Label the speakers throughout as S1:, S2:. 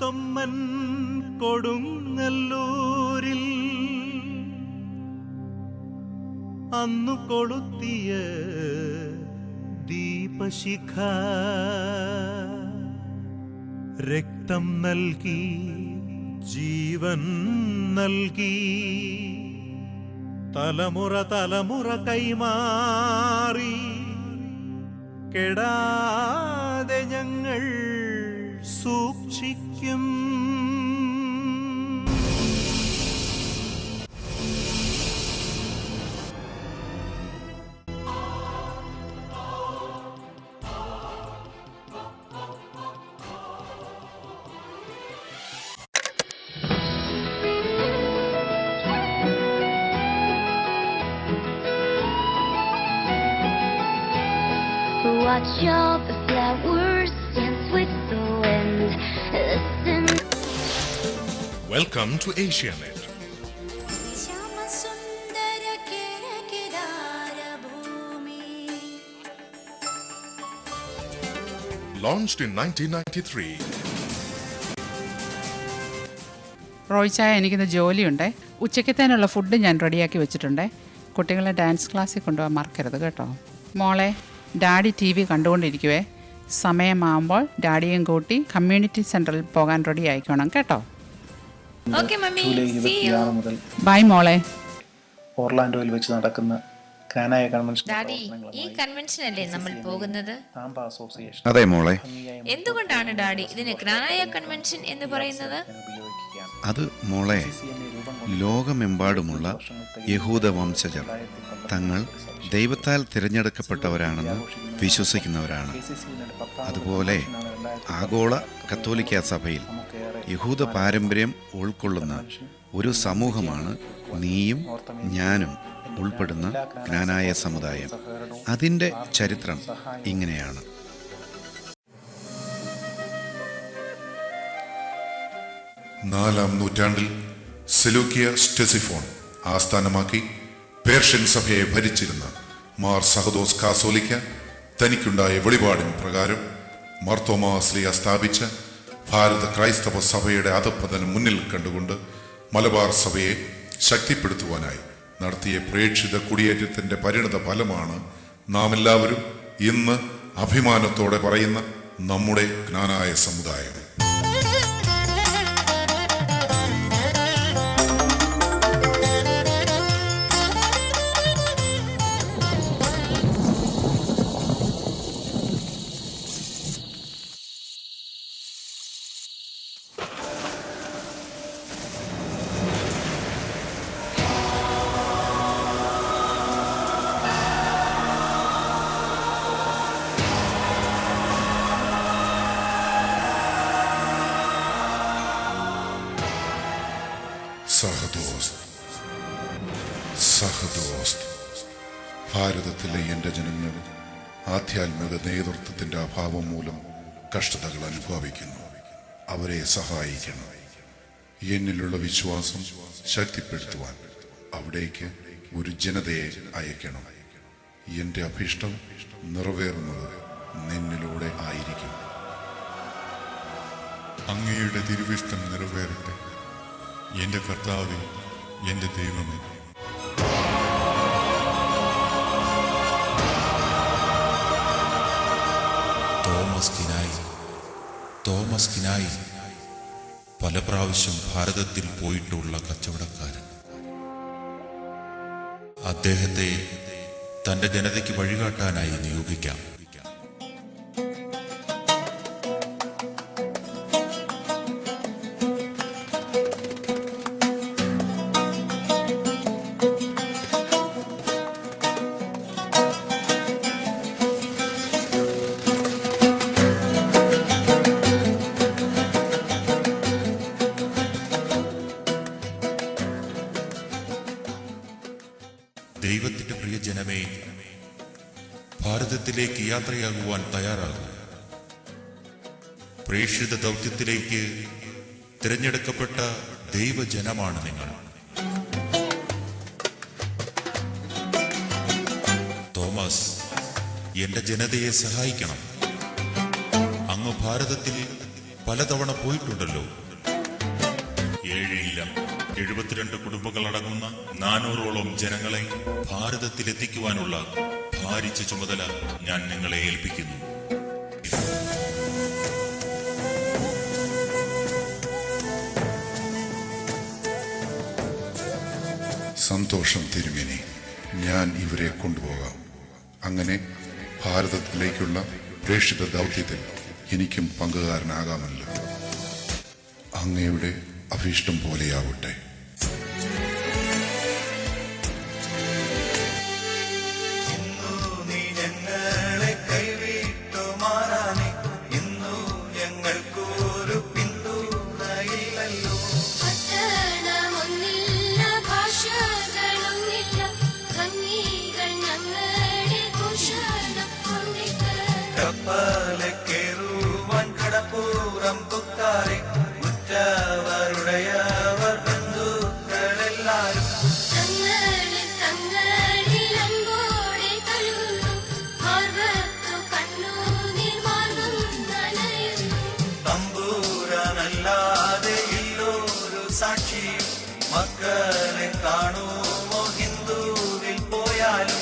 S1: തൊമ്മൻ കൊടുങ്ങല്ലൂരിൽ അന്നു കൊളുത്തിയ ദീപശിഖ രക്തം നൽകി ജീവൻ നൽകി തലമുറ തലമുറ കൈമാറി കെടാതെ ഞങ്ങൾ സൂക്ഷിക്കും.
S2: Watch all the flowers dance with the wind. Listen.
S3: Welcome to Asianet. Launched in 1993.
S4: റോയ്ച്ചായ, എനിക്കിന്ന് ജോലിയുണ്ട്. ഉച്ചയ്ക്കത്തേനുള്ള ഫുഡ് ഞാൻ റെഡിയാക്കി വെച്ചിട്ടുണ്ട്. കുട്ടികളെ ഡാൻസ് ക്ലാസ്സിൽ കൊണ്ടുപോകാൻ മറക്കരുത് കേട്ടോ. മോളെ, ഡാഡി TV കണ്ടുകൊണ്ടിരിക്കുവേ. സമയമാകുമ്പോൾ ഡാഡിയും കൂട്ടി കമ്മ്യൂണിറ്റി സെൻറ്ററിൽ പോകാൻ റെഡി ആയിക്കോണം കേട്ടോ. ബൈ മോളെ.
S5: ഓർലാൻഡോയിൽ വെച്ച് നടക്കുന്ന ഗ്രാനായ കൺവെൻഷൻ.
S6: ഡാഡി, ഈ കൺവെൻഷനല്ലേ നമ്മൾ പോകുന്നത്?
S7: അതെ മോളെ.
S6: എന്തുകൊണ്ടാണ് ഡാഡി ഇതിന് ഗ്രാനായ കൺവെൻഷൻ എന്ന് പറയുന്നത്?
S7: അത് മോളെ, ലോകമെമ്പാടുമുള്ള യഹൂദ വംശജർ തങ്ങൾ ദൈവത്താൽ തിരഞ്ഞെടുക്കപ്പെട്ടവരാണെന്ന് വിശ്വസിക്കുന്നവരാണ്. അതുപോലെ ആഗോള കത്തോലിക്ക സഭയിൽ യഹൂദ പാരമ്പര്യം ഉൾക്കൊള്ളുന്ന ഒരു സമൂഹമാണ് നീയും ഞാനും ഉൾപ്പെടുന്ന ജ്ഞാനായ സമുദായം. അതിൻ്റെ ചരിത്രം ഇങ്ങനെയാണ്.
S3: നാലാം നൂറ്റാണ്ടിൽ സെലൂക്കിയ സ്റ്റെസിഫോൺ ആസ്ഥാനമാക്കി പേർഷ്യൻ സഭയെ ഭരിച്ചിരുന്ന മാർ സഹദോസ് കാസോലിക്ക തനിക്കുണ്ടായ വെളിപാടിൻ പ്രകാരം മാർത്തോമാ ശ്ലീഹ സ്ഥാപിച്ച ഭാരത ക്രൈസ്തവ സഭയുടെ അധപ്പതനം മുന്നിൽ കണ്ടുകൊണ്ട് മലബാർ സഭയെ ശക്തിപ്പെടുത്തുവാനായി നടത്തിയ പ്രേക്ഷിത കുടിയേറ്റത്തിന്റെ പരിണത ഫലമാണ് നാം എല്ലാവരും ഇന്ന് അഭിമാനത്തോടെ പറയുന്ന നമ്മുടെ ജ്ഞാനായ സമുദായം. സഹദോസ്ത്, ഭാരതത്തിലെ എൻ്റെ ജനങ്ങൾ ആധ്യാത്മിക നേതൃത്വത്തിൻ്റെ അഭാവം മൂലം കഷ്ടതകൾ അനുഭവിക്കുന്നു. അവരെ സഹായിക്കണം. എന്നിലുള്ള വിശ്വാസം ശക്തിപ്പെടുത്തുവാൻ അവിടേക്ക് ഒരു ജനതയെ അയക്കണം. എൻ്റെ അഭീഷ്ടം നിറവേറുന്നത് നിന്നിലൂടെ ആയിരിക്കും.
S8: അങ്ങയുടെ തിരുവിഷ്ടം നിറവേറട്ടെ എൻ്റെ കർത്താവേ, എൻ്റെ ദൈവമേ. തോമസ് കിനായി പല പ്രാവശ്യം ഭാരതത്തിൽ പോയിട്ടുള്ള കച്ചവടക്കാരൻ. അദ്ദേഹത്തെ തൻ്റെ ജനതയ്ക്ക് വഴികാട്ടാനായി നിയോഗിക്കാം. ദൈവത്തിന്റെ പ്രിയ ജനമേ, ഭാരതത്തിലേക്ക് യാത്രയാകുവാൻ തയ്യാറാകും. പ്രേക്ഷിത ദൗത്യത്തിലേക്ക് തിരഞ്ഞെടുക്കപ്പെട്ട ദൈവജനമാണ് നിങ്ങൾ. തോമസ്, എന്റെ ജനതയെ സഹായിക്കണം. അങ്ങ് ഭാരതത്തിൽ പലതവണ പോയിട്ടുണ്ടല്ലോ. 7 ഇല്ലം 72 കുടുംബങ്ങളടങ്ങുന്ന 400ഓളം ജനങ്ങളെ ഭാരതത്തിലെത്തിക്കുവാനുള്ള ഭാരിച്ച ചുമതല ഞാൻ നിങ്ങളെ ഏൽപ്പിക്കുന്നു.
S3: സന്തോഷം തിരുമേനി, ഞാൻ ഇവരെ കൊണ്ടുപോകാം. അങ്ങനെ ഭാരതത്തിലേക്കുള്ള പ്രേക്ഷിത ദൗത്യത്തിൽ എനിക്കും പങ്കുകാരനാകാമല്ലോ. അങ്ങയുടെ അഭീഷ്ടം പോലെയാവട്ടെ.
S9: മക്കളെ കാണുമോ ഹിന്ദുവിൽ പോയാലും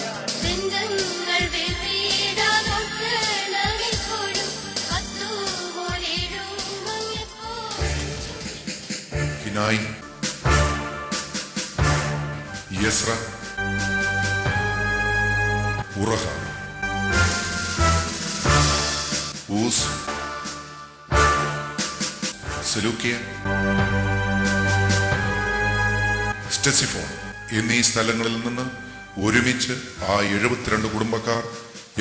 S3: കിനായി, യസ്ര, ഉറഹ, ഊസ്, സെലൂക്കിയ, സ്റ്റെസിഫോൺ എന്നീ സ്ഥലങ്ങളിൽ നിന്ന് ഒരുമിച്ച് ആ 72 കുടുംബക്കാർ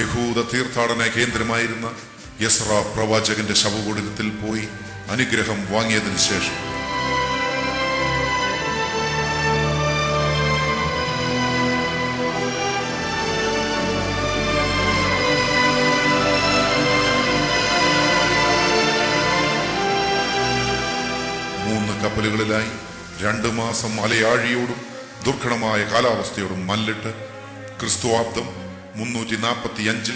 S3: യഹൂദ തീർത്ഥാടന കേന്ദ്രമായിരുന്ന യസ്ര പ്രവാചകന്റെ ശവകുടീരത്തിൽ പോയി അനുഗ്രഹം വാങ്ങിയതിനു ശേഷം കപ്പലുകളിലായി 2 മാസം മലയാഴിയോടും ദുർഘടമായ കാലാവസ്ഥയോടും മല്ലിട്ട് ക്രിസ്തുവാബ്ദം 345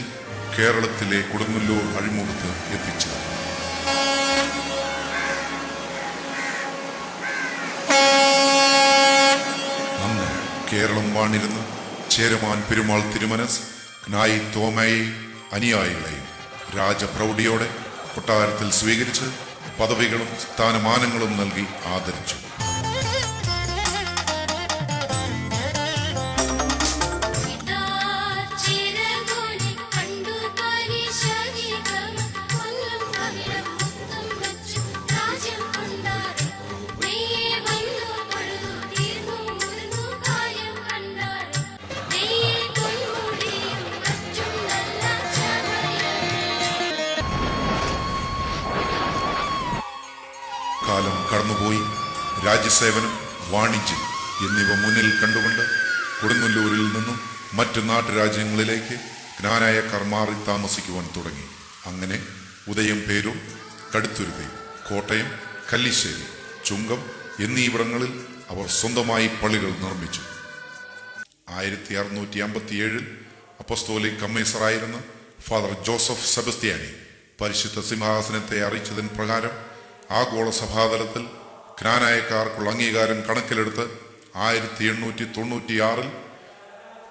S3: കേരളത്തിലെ കൊടുങ്ങല്ലൂർ അഴിമുഖത്ത് എത്തിച്ചത്. അന്ന് കേരളം വാണിരുന്ന ചേരമാൻ പെരുമാൾ തിരുമനസ് നായി തോമയെയും അനുയായികളെയും രാജപ്രൗഢിയോടെ കൊട്ടാരത്തിൽ സ്വീകരിച്ച് പദവികളും സ്ഥാനമാനങ്ങളും നൽകി ആദരിച്ചു. കാലം കടന്നുപോയി. രാജ്യസേവനം, വാണിജ്യം എന്നിവ മുന്നിൽ കണ്ടുകൊണ്ട് കൊടുങ്ങല്ലൂരിൽ നിന്നും മറ്റ് നാട്ടുരാജ്യങ്ങളിലേക്ക് ജ്ഞാനായക്കാർ മാറി താമസിക്കുവാൻ തുടങ്ങി. അങ്ങനെ ഉദയം, പേരൂർ, കടുത്തുരുത്തി, കോട്ടയം, കല്ലിശ്ശേരി, ചുങ്കം എന്നീവിടങ്ങളിൽ അവർ സ്വന്തമായി പള്ളികൾ നിർമ്മിച്ചു. 1657 അപ്പസ്തോലിക് കമ്മീസറായിരുന്ന ഫാദർ ജോസഫ് സെബസ്ത്യാനി പരിശുദ്ധ സിംഹാസനത്തെ അറിയിച്ചതിന് പ്രകാരം ആഗോള സഭാതലത്തിൽ ജ്ഞാനായക്കാർക്കുള്ള അംഗീകാരം കണക്കിലെടുത്ത് 1896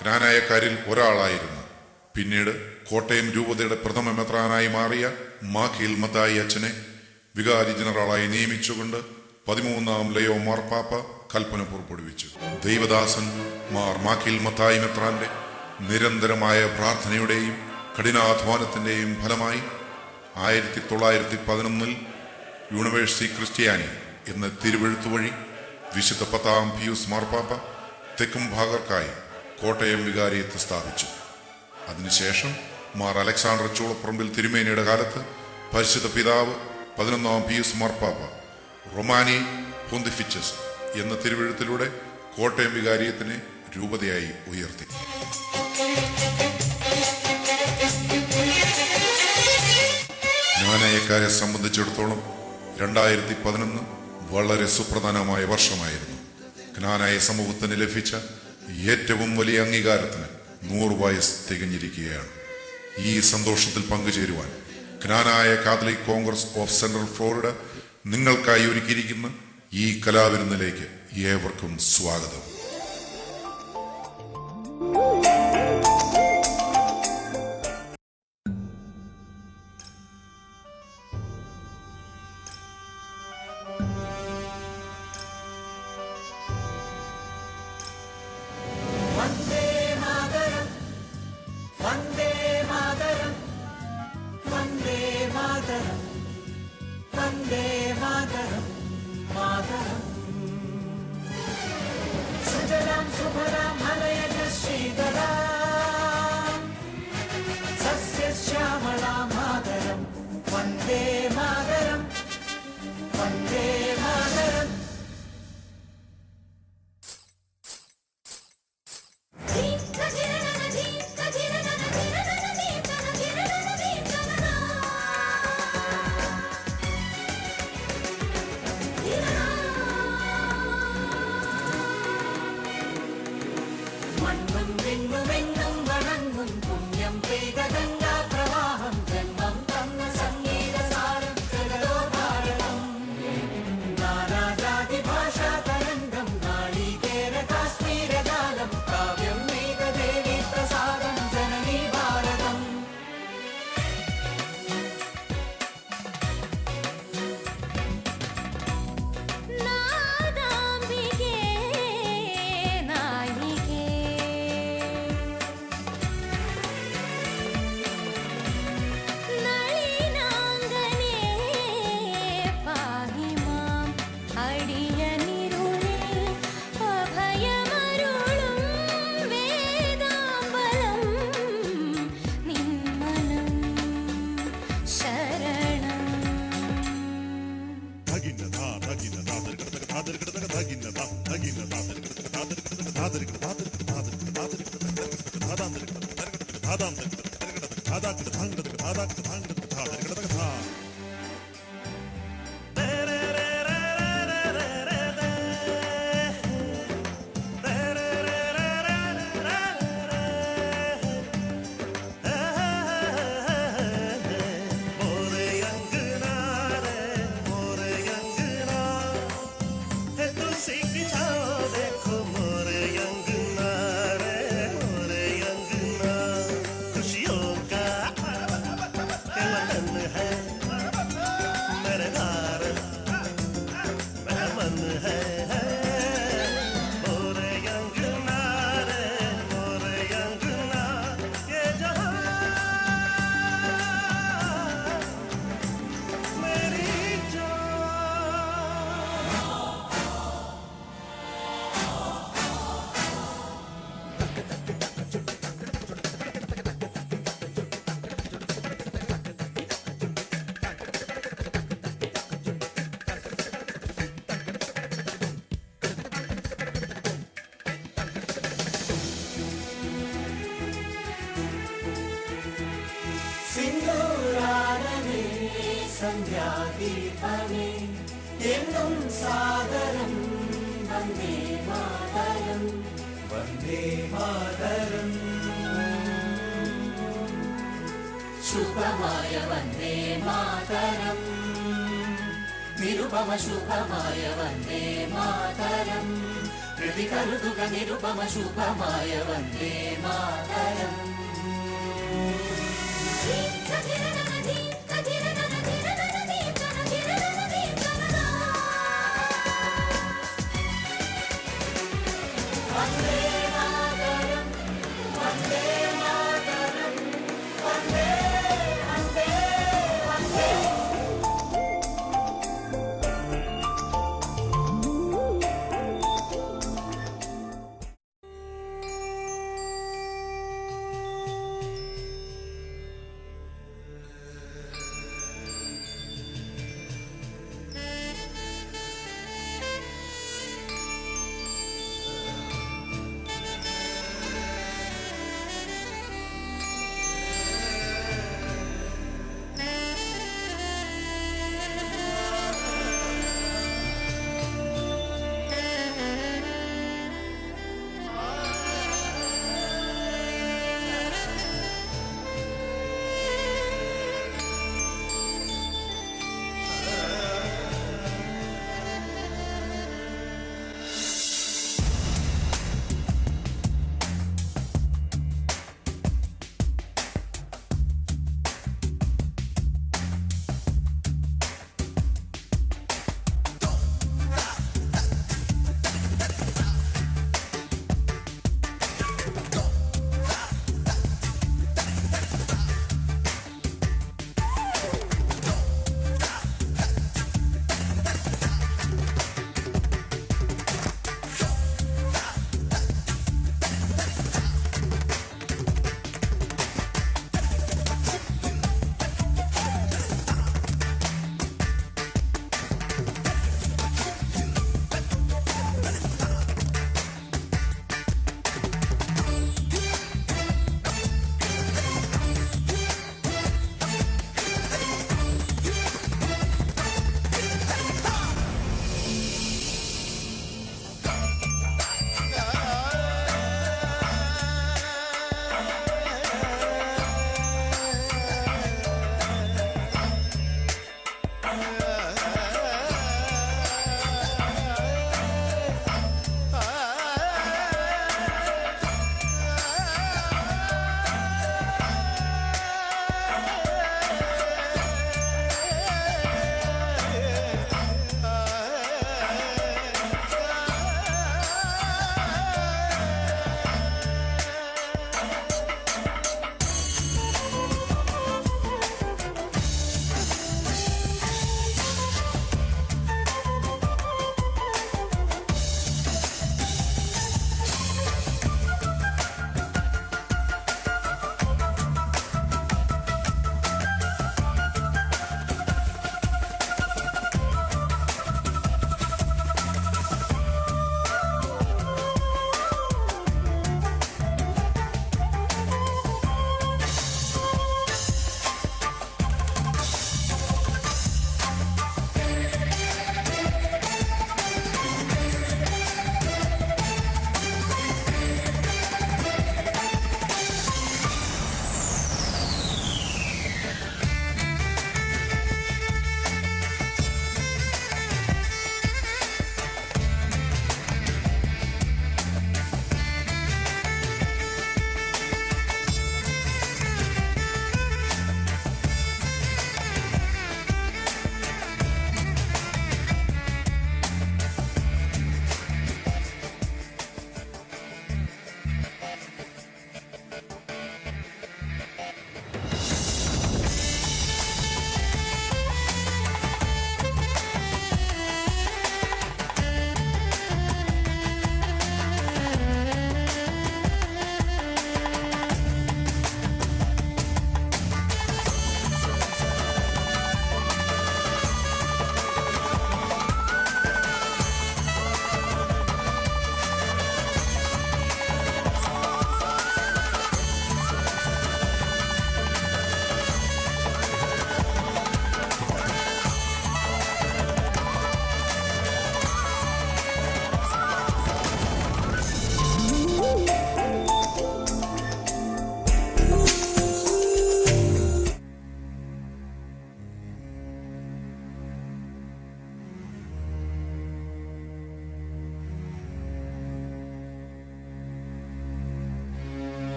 S3: ജ്ഞാനായക്കാരിൽ ഒരാളായിരുന്നു പിന്നീട് കോട്ടയം രൂപതയുടെ പ്രഥമ മെത്രാനായി മാറിയ മാഖിൽ മത്തായി അച്ഛനെ വികാരി ജനറലായി നിയമിച്ചുകൊണ്ട് 13ാം ലയോ മാർപ്പാപ്പ കൽപ്പന പുറപ്പെടുവിച്ചു. ദൈവദാസൻ മാർ മാഖിൽ മത്തായി മെത്രാന്റെ നിരന്തരമായ പ്രാർത്ഥനയുടെയും കഠിനാധ്വാനത്തിന്റെയും ഫലമായി 1911 യൂണിവേഴ്സിറ്റി ക്രിസ്ത്യാനി എന്ന തിരുവെഴുത്തു വഴി വിശുദ്ധ 10ാം പിയൂസ് മാർപ്പാപ്പ തെക്കും ഭാഗർക്കായി കോട്ടയം വികാരിയത്ത് സ്ഥാപിച്ചു. അതിനുശേഷം മാർ അലക്സാണ്ടർ ചൂളപ്പറമ്പിൽ തിരുമേനിയുടെ കാലത്ത് പരിശുദ്ധ പിതാവ് 11ാം പിയൂസ് മാർപ്പാപ്പ റൊമാനി പൊന്തിഫിച്ചസ് എന്ന തിരുവെഴുത്തിലൂടെ കോട്ടയം വികാരിയത്തിനെ രൂപതയായി ഉയർത്തി. ജ്ഞാനായക്കാരെ സംബന്ധിച്ചിടത്തോളം 2011 വളരെ സുപ്രധാനമായ വർഷമായിരുന്നു. ജ്ഞാനായ സമൂഹത്തിന് ലഭിച്ച ഏറ്റവും വലിയ അംഗീകാരത്തിന് 100 വയസ്സ് തികഞ്ഞിരിക്കുകയാണ്. ഈ സന്തോഷത്തിൽ പങ്കുചേരുവാൻ Knanaya Catholic Congress of Central Florida നിങ്ങൾക്കായി ഒരുക്കിയിരിക്കുന്ന ഈ കലാവിരുന്നിലേക്ക് ഏവർക്കും സ്വാഗതം.
S9: സന്ധ്യാദീപമേ എന്നും സാദരം വന്ദേ മാതരം വന്ദേ മാതരം ശുഭമായ വന്ദേ മാതരം നിരുപമ ശുഭമായ വന്ദേ മാതരം കൃതി കരുതുക നിരുപമ ശുഭമായ വന്ദേ മാതരം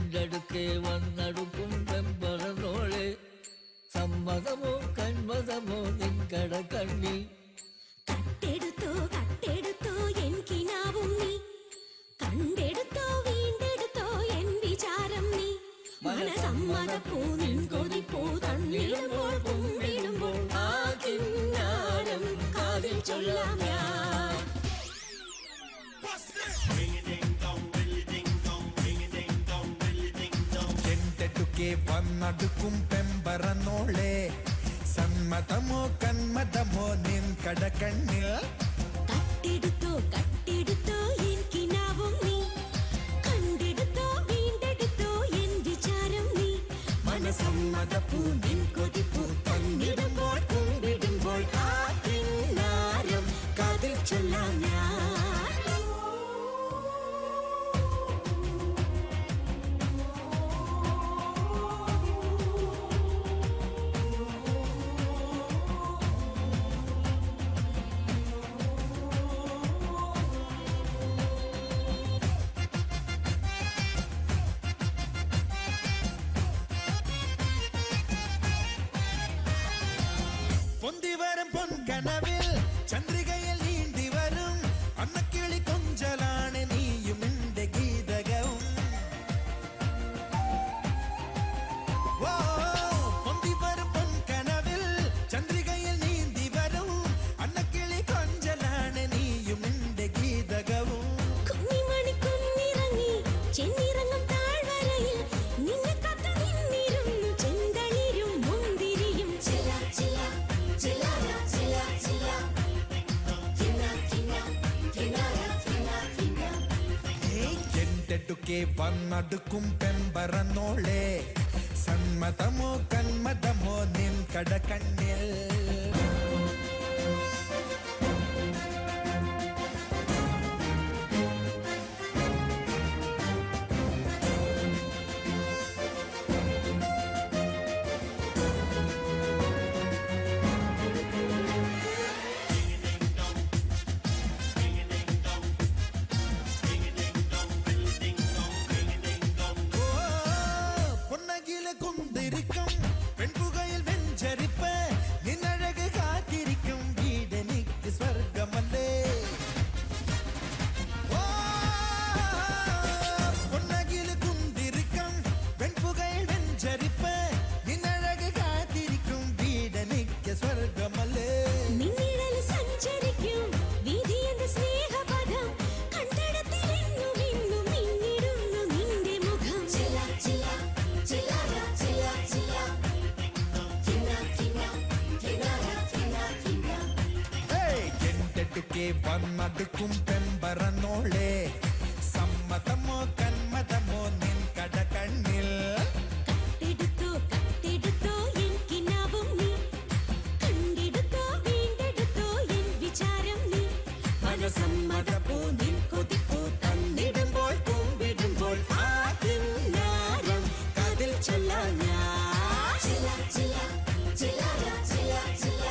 S9: എൻ്റടുക്കെ വന്നടുക്കും പെമ്പറന്നോളെ സമ്മതമോ കന്മതമോ നിൻകട കണ്ണിൽ
S2: കട്ടെടുത്തോ കട്ടെടുത്തോ എൻ കിനാവും നീ കണ്ടെടുത്തോ വീണ്ടെടുത്തോ എൻ വിചാരം നീ മനസമ്മതപ്പൂ നിൻ കൊതിപ്പൂ തന്നിടുമ്പോൾ കുമ്പിടുമ്പോൾ ആ കിന്നാരം കാതിൽ ചൊല്ലാം ഞാൻ.
S10: എൻ്റടുക്കെ വന്നടുക്കും പെമ്പറന്നോളെ സമ്മതമോ കന്മതമോ നിൻ കടക്കണ്ണിൽ
S2: കട്ടെടുത്തോ കട്ടെടുത്തോ എൻ കിനാവും നീ കണ്ടെടുത്തോ വീണ്ടെടുത്തോ എൻ വിചാരം നീ മനസമ്മതപ്പൂ നിൻ കൊതിപ്പൂ തന്നിടുമ്പോൾ കുമ്പിടുമ്പോൾ ആ കിന്നാരം കാതിൽ ചൊല്ലാം ഞാൻ.
S10: പൊന്തിവരും പൊൻകനവിൽ ചന്ദ്രികയിൽ നീന്തിവരും അന്നക്കിളി കൊഞ്ചലാണ് നീയും എന്റെ ഗീതകവും. ഓ പൊന്തിവരും പൊൻകനവിൽ ചന്ദ്രികയിൽ നീന്തിവരും അന്നക്കിളി കൊഞ്ചലാണ് നീയും എന്റെ ഗീതകവും.
S2: കുഞ്ഞിമണി കുഞ്ഞിറങ്ങി ചെന്നിറങ്ങും താഴ്വരയിൽ നിന്നെ കാത്തു നിന്നിരുന്നു ചെന്തളിരും മുന്തിരിയും ചില ചില ചിലര ചില ചില കിന്ന കിന്ന കിന്നര കിന്ന കിന്ന.
S10: എൻ്റടുക്കെ വന്നടുക്കും പെമ്പറന്നോളെ സമ്മതമോ കന്മതമോ നിൻ കടക്കണ്ണിൽ பொன்னகில குந்திருக்கும் பெண்புகையில் வெஞ்சரிப்ப நின்னழகு காத்திருக்கும் வீடனிக்கு ஸ்வர்க்கமல்லே. பொன்னகில குந்திருக்கும் பெண்புகையில் வெஞ்சரிப்ப நின்னழகு காத்திருக்கும் வீடனிக்கு സ്വർഗമല്ലേ.
S2: നിന്നിഴലിൽ സഞ്ചരിക്കും വീതിയെന്ന സ്നേഹപദം കണ്ടടത്തിലെന്നും ഇന്നും മിന്നിടുന്നു നിന്റെ മുഖം ചില ചില ചിലര ചില ചില കിന്ന കിന്ന കിന്നര കിന്ന കിന്ന.
S10: എൻ്റടുക്കെ വന്നടുക്കും പെമ്പറന്നോളെ സമ്മതമോ കന്മതമോ നിൻ കടക്കണ്ണിൽ
S2: കട്ടെടുത്തോ കട്ടെടുത്തോ എൻ കിനാവും നീ കണ്ടെടുത്തോ വീണ്ടെടുത്തോ എൻ വിചാരം നീ മനസമ്മതപ്പൂ നിൻ കൊതിപ്പൂ തന്നിടുമ്പോൾ കുമ്പിടുമ്പോൾ ആ കിന്നാരം കാതിൽ ചൊല്ലാം ഞാൻ. ചില ചില ചിലര ചില ചില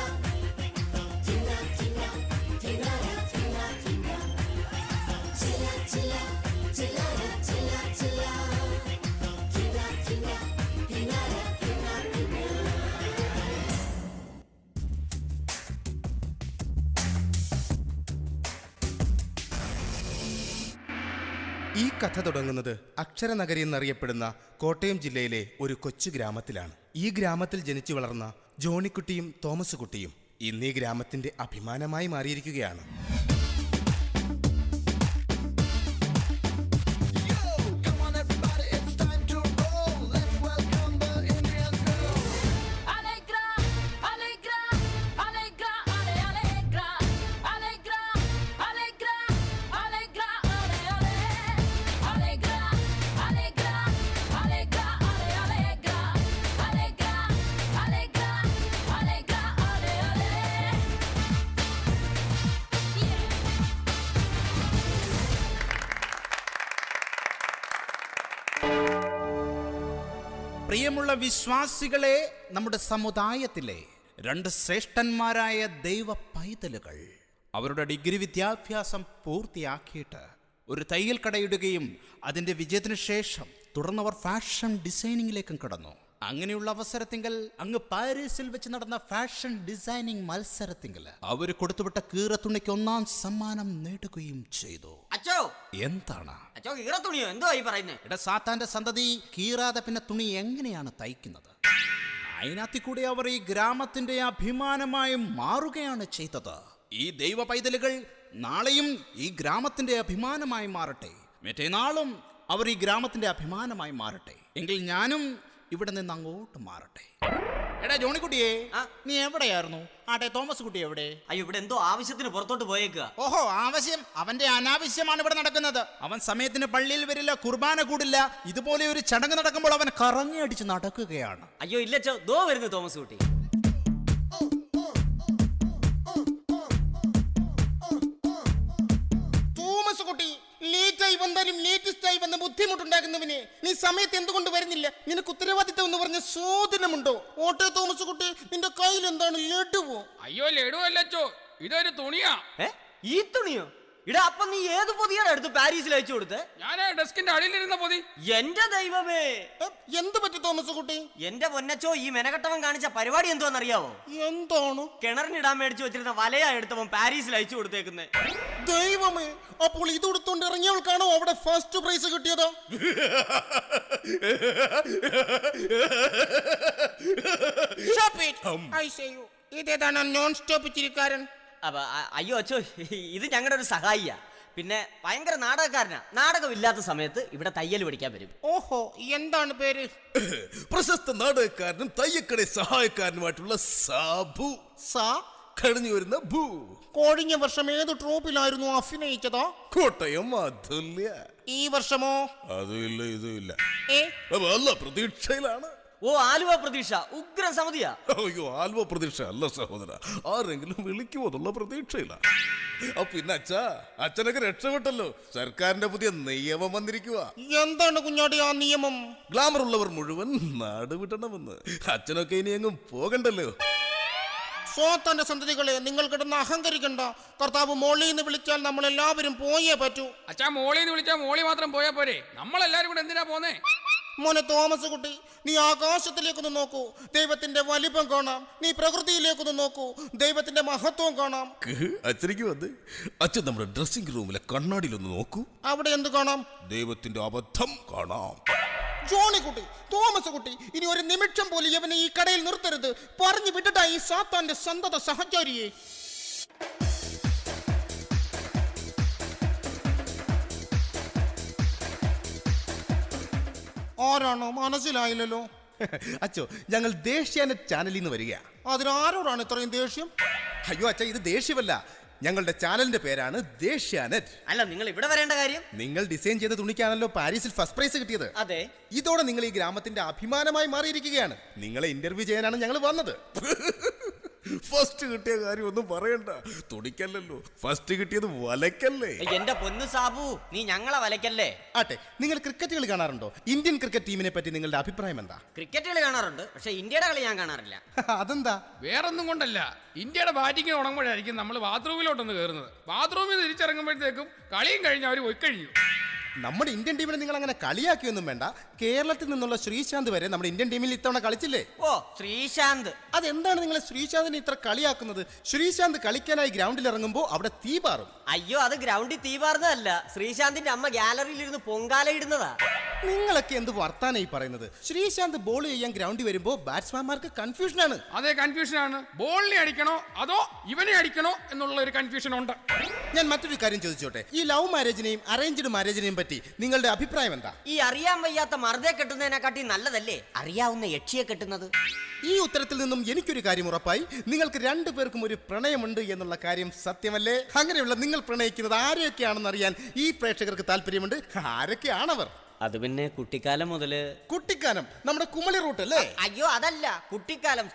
S2: കിന്ന കിന്ന കിന്നര കിന്ന കിന്ന. ചില ചില ചിലര ചില ചില കിന്ന കിന്ന കിന്നര കിന്ന കിന്ന.
S11: ഈ കഥ തുടങ്ങുന്നത് അക്ഷരനഗരി എന്നറിയപ്പെടുന്ന കോട്ടയം ജില്ലയിലെ ഒരു കൊച്ചു ഗ്രാമത്തിലാണ്. ഈ ഗ്രാമത്തിൽ ജനിച്ചു വളർന്ന ജോണിക്കുട്ടിയും തോമസ് കുട്ടിയും ഇന്ന് ഈ ഗ്രാമത്തിന്റെ അഭിമാനമായി മാറിയിരിക്കുകയാണ്.
S12: പ്രിയമുള്ള വിശ്വാസികളെ, നമ്മുടെ സമുദായത്തിലെ രണ്ട് ശ്രേഷ്ഠന്മാരായ ദൈവ പൈതലുകൾ അവരുടെ ഡിഗ്രി വിദ്യാഭ്യാസം പൂർത്തിയാക്കിയിട്ട് ഒരു തയ്യൽ കടയിടുകയും അതിൻ്റെ വിജയത്തിന് ശേഷം തുടർന്നവർ ഫാഷൻ ഡിസൈനിങ്ങിലേക്കും കടന്നു. അങ്ങനെയുള്ള അവസരത്തിങ്കൽ അങ്ങ് പാരീസിൽ വെച്ച് നടന്ന ഫാഷൻ ഡിസൈനിങ് മത്സരത്തിങ്കൽ അവർ കൊടുത്തുവിട്ട കീറത്തുണിക്ക് 1ാം സമ്മാനം നേടുകയും ചെയ്തു.
S13: അച്ചോ
S12: എന്താണ്
S13: അച്ചോ കീറത്തുണിയോ എന്തോ ഈ പറയുന്നേ?
S12: ഇവിടെ സാത്താന്റെ സന്തതി കീറാതെ പിന്നെ തുണി എങ്ങനെയാണ് തയ്ക്കുന്നത്? അതിനകത്ത് കൂടെ അവർ ഈ ഗ്രാമത്തിന്റെ അഭിമാനമായി മാറുകയാണ് ചെയ്തത്. ഈ ദൈവ പൈതലുകൾ നാളെയും ഈ ഗ്രാമത്തിന്റെ അഭിമാനമായി മാറട്ടെ. മറ്റേനാളും അവർ ഈ ഗ്രാമത്തിന്റെ അഭിമാനമായി മാറട്ടെ. എങ്കിൽ ഞാനും ഇവിടെ നിന്ന് അങ്ങോട്ട് മാറട്ടെ. എടാ ജോണിക്കുട്ടിയെ, നീ എവിടെയായിരുന്നു? ആട്ടെ തോമസ് കുട്ടി എവിടെ?
S13: അയ്യോ, ഇവിടെ എന്തോ ആവശ്യത്തിന് പുറത്തോട്ട് പോയേക്കുക.
S12: ഓഹോ, ആവശ്യം? അവന്റെ അനാവശ്യമാണ് ഇവിടെ നടക്കുന്നത്. അവൻ സമയത്തിന് പള്ളിയിൽ വരില്ല, കുർബാന കൂടില്ല. ഇതുപോലെ ഒരു ചടങ്ങ് നടക്കുമ്പോൾ അവൻ കറങ്ങി അടിച്ച് നടക്കുകയാണ്.
S13: അയ്യോ ഇല്ലച്ചോ, ദോ വരുന്നു തോമസ് കുട്ടി.
S11: തോമസ് കുട്ടി, ലേറ്റായി വന്നാലും ലേറ്റസ്റ്റായി വന്ന ബുദ്ധിമുട്ടുണ്ടാകുന്നവനെ നീ സമയത്ത് എന്തുകൊണ്ട് വരുന്നില്ല? നിനക്ക് ഉത്തരവാദിത്തം എന്ന് പറഞ്ഞ സോദനമുണ്ടോ? ഓട്ടെ തോമസ് കുട്ടി, നിന്റെ കയ്യിൽ എന്താണ്? ലഡുവോ?
S14: അയ്യോ ലഡു അല്ലച്ചോ, ഇതൊരു തുണിയാ.
S13: ഈ തുണിയോ? ഇടാ, അപ്പൊ നീ ഏത് പൊതിയാണ് എടുത്ത് പാരീസിൽ അയച്ചു കൊടുത്തേ?
S14: ഞാൻ ഡെസ്കിന്റെ അടിയിലിരുന്ന പൊതി.
S13: എന്റെ ദൈവമേ,
S11: എന്ത് പറ്റി തോമസ് കുട്ടി?
S13: എന്റെ പൊന്നച്ചോ, ഈ മെനകെട്ടവൻ കാണിച്ച പരിപാടി എന്തോന്നറിയാവോ?
S11: എന്താണ്?
S13: കിണറിനിടാൻ മേടിച്ചു വെച്ചിരുന്ന വലയാ എടുത്തവൻ പാരീസിൽ അയച്ചു കൊടുത്തേക്കുന്നേ.
S11: ദൈവമേ, അപ്പോൾ ഇത് കൊടുത്തോണ്ട് ഇറങ്ങിയവൾക്കാണോ അവിടെ ഫസ്റ്റ് പ്രൈസ് കിട്ടിയത്? ഇതേതാണ് നോൺ സ്റ്റോപ്പ് ചിരിക്കാരൻ?
S13: അയ്യോ അച്ചോ, ഇത് ഞങ്ങളുടെ ഒരു സഹായിയാ. പിന്നെ ഭയങ്കര നാടകക്കാരനാ. നാടകമില്ലാത്ത സമയത്ത് ഇവിടെ തയ്യൽ പഠിക്കാൻ വരും.
S11: ഓഹോ, എന്താണ് പേര്?
S15: പ്രശസ്ത നാടകക്കാരനും തയ്യക്കട സഹായക്കാരനുമായിട്ടുള്ള സാബു. കഴിഞ്ഞു വരുന്ന ഭൂ.
S11: കഴിഞ്ഞ വർഷം ഏത് ട്രോപ്പിലായിരുന്നു അഭിനയിച്ചതോ?
S15: കോട്ടയം അതുല്യ.
S11: ഈ വർഷമോ?
S15: അതും ഇല്ല ഇതും ഇല്ല. അല്ല, പ്രതീക്ഷയിലാണ്.
S13: ഓ, ആലുവ പ്രതീക്ഷ ഉഗ്രം സമിതിയാ.
S15: അയ്യോ, ആലുവ പ്രതീക്ഷ അല്ല സഹോദര, ആരെങ്കിലും വിളിക്കുമോ എന്നുള്ള പ്രതീക്ഷയില്ല. പിന്നെ അച്ഛനൊക്കെ രക്ഷപ്പെട്ടല്ലോ. സർക്കാരിന്റെ പുതിയ നിയമം വന്നിരിക്കുക.
S11: എന്താണ് കുഞ്ഞാടി ആ നിയമം?
S15: ഗ്ലാമർ ഉള്ളവർ മുഴുവൻ നാട് വിടണമെന്ന്. അച്ഛനൊക്കെ ഇനി എങ്ങും പോകണ്ടല്ലോ.
S11: സ്വത്തന്റെ സന്തതികളെ, നിങ്ങൾ കിടന്ന് അഹങ്കരിക്കണ്ട. കർത്താവ് മോളിൽ നിന്ന് വിളിച്ചാൽ നമ്മൾ എല്ലാവരും പോയേ പറ്റൂ.
S14: അച്ഛാ, മോളിൽ നിന്ന് വിളിച്ചാൽ മോളി മാത്രം പോയാ പോരെ? നമ്മളെല്ലാരും കൂടെ എന്തിനാ പോന്നേ?
S11: മോനെ തോമസ് കുട്ടി, നീ ആകാശത്തിലേക്കൊന്ന് നോക്കൂ, ദൈവത്തിന്റെ വലിപ്പം കാണാം. നീ പ്രകൃതിയിലേക്കൊന്ന് നോക്കൂ, ദൈവത്തിന്റെ മഹത്വം കാണാം.
S15: അച്ഛനിക്ക് വന്ന് അച്ഛൻ നമ്മുടെ ഡ്രസ്സിംഗ് റൂമിലെ കണ്ണാടിയിലൊന്ന് നോക്കൂ.
S11: അവിടെ എന്ത് കാണാം?
S15: ദൈവത്തിന്റെ അബദ്ധം കാണാം.
S11: ജോണിക്കുട്ടി, തോമസ് കുട്ടി, ഇനി ഒരു നിമിഷം പോലും ഇവനെ ഈ കടയിൽ നിർത്തരുത്. പറഞ്ഞു വിട്ടിട്ടാ ഈ സാത്താന്റെ സന്തത സഹചാരിയെ. ആരാണോ മനസ്സിലായില്ലല്ലോ. അച്ചോ, ഞങ്ങൾ ദേശീയാനെറ്റ് ചാനലിൽ നിന്ന് വരിക. അതിനാരോടാണ് ഇത്രയും ദേഷ്യം?
S12: അയ്യോ അച്ഛാ, ഇത് ദേഷ്യമല്ല. ഞങ്ങളുടെ ചാനലിന്റെ പേരാണ് ദേശീയാനെറ്റ്.
S13: അല്ല, നിങ്ങൾ ഇവിടെ വരേണ്ട കാര്യം?
S12: നിങ്ങൾ ഡിസൈൻ ചെയ്ത തുണിക്കാണല്ലോ പാരീസിൽ ഫസ്റ്റ് പ്രൈസ് കിട്ടിയത്.
S13: അതെ.
S12: ഇതോടെ നിങ്ങൾ ഈ ഗ്രാമത്തിന്റെ അഭിമാനമായി മാറിയിരിക്കുകയാണ്. നിങ്ങളെ ഇന്റർവ്യൂ ചെയ്യാനാണ് ഞങ്ങൾ വന്നത്.
S15: ഫസ്റ്റ് കിട്ടിയ കാര്യം ഒന്നും പറയണ്ട. തുണിക്കല്ലോ ഫസ്റ്റ് കിട്ടിയത്, വലക്കല്ലേ.
S13: എന്റെ പൊന്നു സാബു, നീ ഞങ്ങളെ വലക്കല്ലേ.
S12: ആട്ടെ, നിങ്ങൾ ക്രിക്കറ്റ് കളി കാണാറുണ്ടോ? ഇന്ത്യൻ ക്രിക്കറ്റ് ടീമിനെ പറ്റി നിങ്ങളുടെ അഭിപ്രായം എന്താ?
S13: ക്രിക്കറ്റ് കളി കാണാറുണ്ട്, പക്ഷെ ഇന്ത്യയുടെ കളി ഞാൻ കാണാറില്ല.
S12: അതെന്താ?
S14: വേറൊന്നും കൊണ്ടല്ല, ഇന്ത്യയുടെ ബാറ്റിംഗ് ഉണങ്ങുമ്പോഴായിരിക്കും നമ്മൾ ബാത്റൂമിലോട്ടൊന്ന് കയറുന്നത്. ബാത്റൂമിൽ തിരിച്ചിറങ്ങുമ്പോഴത്തേക്കും കളിയും കഴിഞ്ഞ് അവർ പോയി കഴിഞ്ഞു.
S12: നമ്മുടെ ഇന്ത്യൻ ടീമിനെ നിങ്ങൾ അങ്ങനെ കളിയാക്കിയൊന്നും വേണ്ട. കേരളത്തിൽ നിന്നുള്ള ശ്രീശാന്ത് വരെ നമ്മുടെ ഇന്ത്യൻ ടീമിൽ ഇത്തവണ കളിച്ചില്ലേ?
S13: ഓ, ശ്രീശാന്ത്.
S12: അതെന്താണ് നിങ്ങൾ ശ്രീശാന്തിനെ ഇത്ര കളിയാക്കുന്നത്? ശ്രീശാന്ത് കളിക്കാനായി ഗ്രൗണ്ടിൽ ഇറങ്ങുമ്പോൾ അവിടെ തീ പാറും.
S13: അയ്യോ, അത് ഗ്രൗണ്ടിൽ തീ പാറുന്നതല്ല, ശ്രീശാന്തിന്റെ അമ്മ ഗാലറിയിൽ ഇരുന്ന് പൊങ്കാല ഇടുന്നതാ.
S12: നിങ്ങളൊക്കെ എന്ത് വർത്താനായി പറയുന്നത്? ശ്രീശാന്ത് ബോൾ ചെയ്യാൻ ഗ്രൗണ്ടിൽ വരുമ്പോൾ ബാറ്റ്സ്മാൻമാർക്ക് കൺഫ്യൂഷനാണ്.
S14: അതെ, കൺഫ്യൂഷനാണ്. ബോളിനെ അടിക്കണോ അതോ ഇവനെ അടിക്കണോ എന്നുള്ള ഒരു കൺഫ്യൂഷൻ ഉണ്ട്.
S12: ഞാൻ മറ്റൊരു കാര്യം ചോദിച്ചോട്ടെ, ഈ ലവ് മാരേജിനെയും അറേഞ്ച്ഡ് മാരേജിനെയും പറ്റി നിങ്ങളുടെ അഭിപ്രായം എന്താ?
S13: ഈ അറിയാൻ വയ്യാത്ത മറുതെ കെട്ടുന്നതിനെക്കാട്ടി നല്ലതല്ലേ അറിയാവുന്ന യക്ഷിയെ കെട്ടുന്നത്?
S12: ഈ ഉത്തരത്തിൽ നിന്നും എനിക്കൊരു കാര്യം ഉറപ്പായി, നിങ്ങൾക്ക് രണ്ടുപേർക്കും ഒരു പ്രണയമുണ്ട് എന്നുള്ള കാര്യം സത്യമല്ലേ? അങ്ങനെയുള്ള നിങ്ങൾ പ്രണയിക്കുന്നത് ആരെയൊക്കെയാണെന്ന് അറിയാൻ ഈ പ്രേക്ഷകർക്ക് താല്പര്യമുണ്ട്. ആരൊക്കെയാണവർ?
S13: അത് പിന്നെ കുട്ടിക്കാലം മുതല്.
S12: കുട്ടിക്കാലം നമ്മുടെ കുമളി റൂട്ട് അല്ലേ?
S13: അയ്യോ, അതല്ല, കുട്ടിക്കാലം.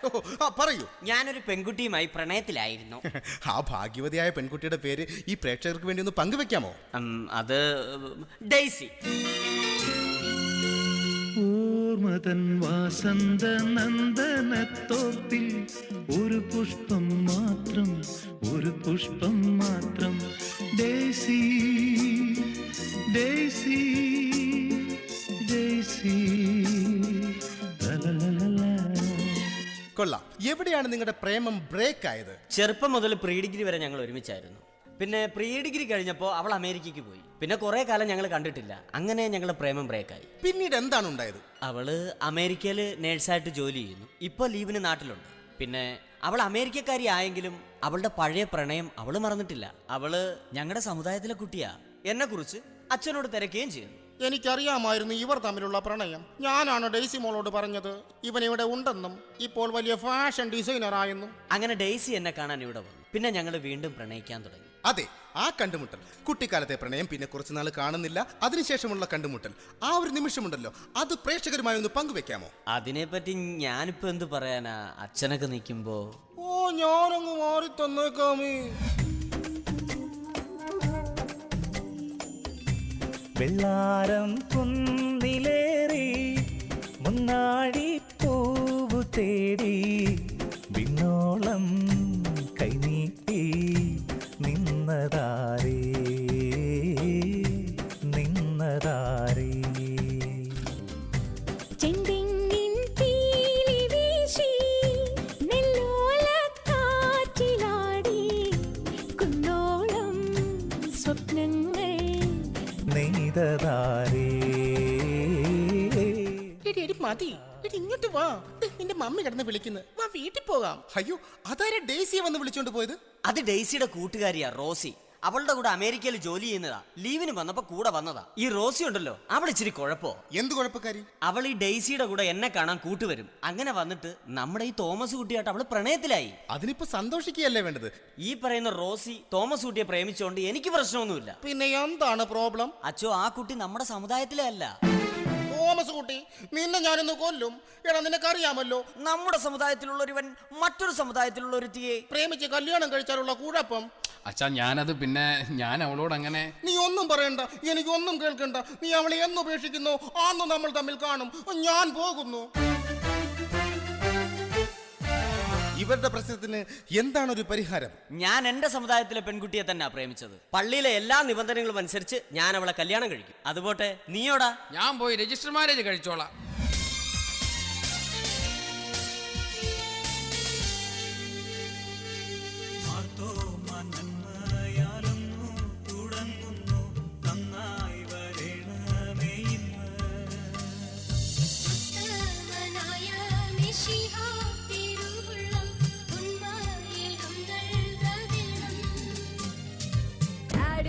S12: പറയൂ.
S13: ഞാനൊരു പെൺകുട്ടിയുമായി പ്രണയത്തിലായിരുന്നു.
S12: ആ ഭാഗ്യവതിയായ പെൺകുട്ടിയുടെ പേര് ഈ പ്രേക്ഷകർക്ക് വേണ്ടി ഒന്ന് പങ്കുവെക്കാമോ?
S13: അത് ഡെയ്സി.
S1: ഓർമ്മതൻ വാസന്ത നന്ദനത്തോപ്പിൽ ഒരു പുഷ്പം മാത്രം, ഒരു പുഷ്പം മാത്രം. ഡെയ്സി
S11: എവിടെയാണ് നിങ്ങളുടെ പ്രേമം ബ്രേക്ക് ആയത്?
S13: ചെറുപ്പം മുതൽ പ്രീ ഡിഗ്രി വരെ ഞങ്ങൾ ഒരുമിച്ചായിരുന്നു. പിന്നെ പ്രീ ഡിഗ്രി കഴിഞ്ഞപ്പോൾ അവൾ അമേരിക്കയ്ക്ക് പോയി. പിന്നെ കുറെ കാലം ഞങ്ങൾ കണ്ടിട്ടില്ല. അങ്ങനെ ഞങ്ങളുടെ പ്രേമം ബ്രേക്കായി.
S11: പിന്നീട് എന്താണ് ഉണ്ടായത്?
S13: അവള് അമേരിക്കയിൽ നേഴ്സായിട്ട് ജോലി ചെയ്യുന്നു. ഇപ്പോൾ ലീവിന് നാട്ടിലുണ്ട്. പിന്നെ അവൾ അമേരിക്കക്കാരി ആയെങ്കിലും അവളുടെ പഴയ പ്രണയം അവള് മറന്നിട്ടില്ല. അവള് ഞങ്ങളുടെ സമുദായത്തിലെ കുട്ടിയാ. എന്നെ കുറിച്ച് അച്ഛനോട് തിരക്കുകയും ചെയ്യുന്നു.
S11: എനിക്കറിയാമായിരുന്നു ഇവർ തമ്മിലുള്ള പ്രണയം. ഞാനാണ് ഡെയ്സി മോളോട് പറഞ്ഞത് ഇവൻ ഇവിടെ ഉണ്ടെന്നും ഇപ്പോൾ വലിയ ഫാഷൻ ഡിസൈനർ ആയെന്നും.
S13: അങ്ങനെ ഡെയ്സി എന്നെ കാണാൻ ഇവിടെ വന്നു. പിന്നെ ഞങ്ങൾ വീണ്ടും പ്രണയിക്കാൻ തുടങ്ങി.
S11: അതെ, ആ കണ്ടുമുട്ടൽ, കുട്ടിക്കാലത്തെ പ്രണയം, പിന്നെ കുറച്ചുനാൾ കാണുന്നില്ല, അതിനുശേഷമുള്ള കണ്ടുമുട്ടൽ, ആ ഒരു നിമിഷമുണ്ടല്ലോ, അത് പ്രേക്ഷകരുമായി ഒന്ന് പങ്കുവെക്കാമോ?
S13: അതിനെപ്പറ്റി ഞാനിപ്പോ എന്ത് പറയാനാ? അച്ഛനൊക്കെ നിൽക്കുമ്പോ
S11: ഞാനങ്ങ് മാറി തന്നേക്കാമേ.
S1: വെള്ളാരം കുന്നിലേറി മുന്നാടി പൂവു തേടി വിണ്ണോളം കൈനീട്ടി നിന്നതാരേ നിന്നതാരേ.
S2: ചെന്തെങ്ങിൻ പീലി വീശി നെല്ലോലക്കാറ്റിലാടി കുന്നോളം സ്വപ്നങ്ങൾ
S1: നെയ്തതാരേ.
S11: മതി, ഇങ്ങോട്ട് വാ. നിന്റെ മമ്മി കിടന്ന് വിളിക്കുന്നു. വാ, വീട്ടിൽ പോകാം. അയ്യോ, അതാരാ ഡെയ്സിയെ വന്ന് വിളിച്ചോണ്ട് പോയത്?
S13: അത് ഡെയ്സിയുടെ കൂട്ടുകാരിയാ റോസി. അവളുടെ കൂടെ അമേരിക്കയിൽ ജോലി ചെയ്യുന്നതാ. ലീവിന് വന്നപ്പോ കൂടെ വന്നതാ. ഈ റോസി ഉണ്ടല്ലോ, അവൾ ഇച്ചിരി കുഴപ്പോ.
S11: എന്ത് കുഴപ്പക്കാരി?
S13: അവൾ ഈ ഡെയ്സിയുടെ കൂടെ എന്നെ കാണാൻ കൂട്ടുവരും. അങ്ങനെ വന്നിട്ട് നമ്മുടെ ഈ തോമസ് കുട്ടിയായിട്ട് അവള് പ്രണയത്തിലായി.
S11: അതിനിപ്പോ സന്തോഷിക്കുകയല്ലേ വേണ്ടത്?
S13: ഈ പറയുന്ന റോസി തോമസ് കുട്ടിയെ പ്രേമിച്ചോണ്ട് എനിക്ക് പ്രശ്നമൊന്നുമില്ല.
S11: പിന്നെ എന്താണ് പ്രോബ്ലം?
S13: അച്ചോ, ആ കുട്ടി നമ്മുടെ സമുദായത്തിലെ അല്ല.
S11: തോമസ് കുട്ടി, നിന്നെ ഞാനൊന്ന് കൊല്ലും. എടാ, നിനക്കറിയാമല്ലോ
S13: നമ്മുടെ സമുദായത്തിലുള്ള ഒരുവൻ മറ്റൊരു സമുദായത്തിലുള്ള ഒരുത്തിയെ
S11: പ്രേമിച്ച് കല്യാണം കഴിച്ചാലുള്ള കുഴപ്പം.
S14: അച്ഛാ, ഞാൻ അവളോട് അങ്ങനെ.
S11: നീ ഒന്നും പറയണ്ട, എനിക്കൊന്നും കേൾക്കണ്ട. നീ അവളെ എന്ന് ഉപേക്ഷിക്കുന്നു അന്ന് നമ്മൾ തമ്മിൽ കാണും. ഞാൻ പോകുന്നു. ഇവരുടെ പ്രശ്നത്തിന് എന്താണ് ഒരു പരിഹാരം?
S13: ഞാൻ എന്റെ സമുദായത്തിലെ പെൺകുട്ടിയെ തന്നെ പ്രേമിച്ചത്. പള്ളിയിലെ എല്ലാ നിബന്ധനകളും അനുസരിച്ച് ഞാൻ അവളെ കല്യാണം കഴിക്കും. അതുപോട്ടെ, നീയോടാ?
S14: ഞാൻ പോയി രജിസ്റ്റർ മാരേജ് കഴിച്ചോളാം.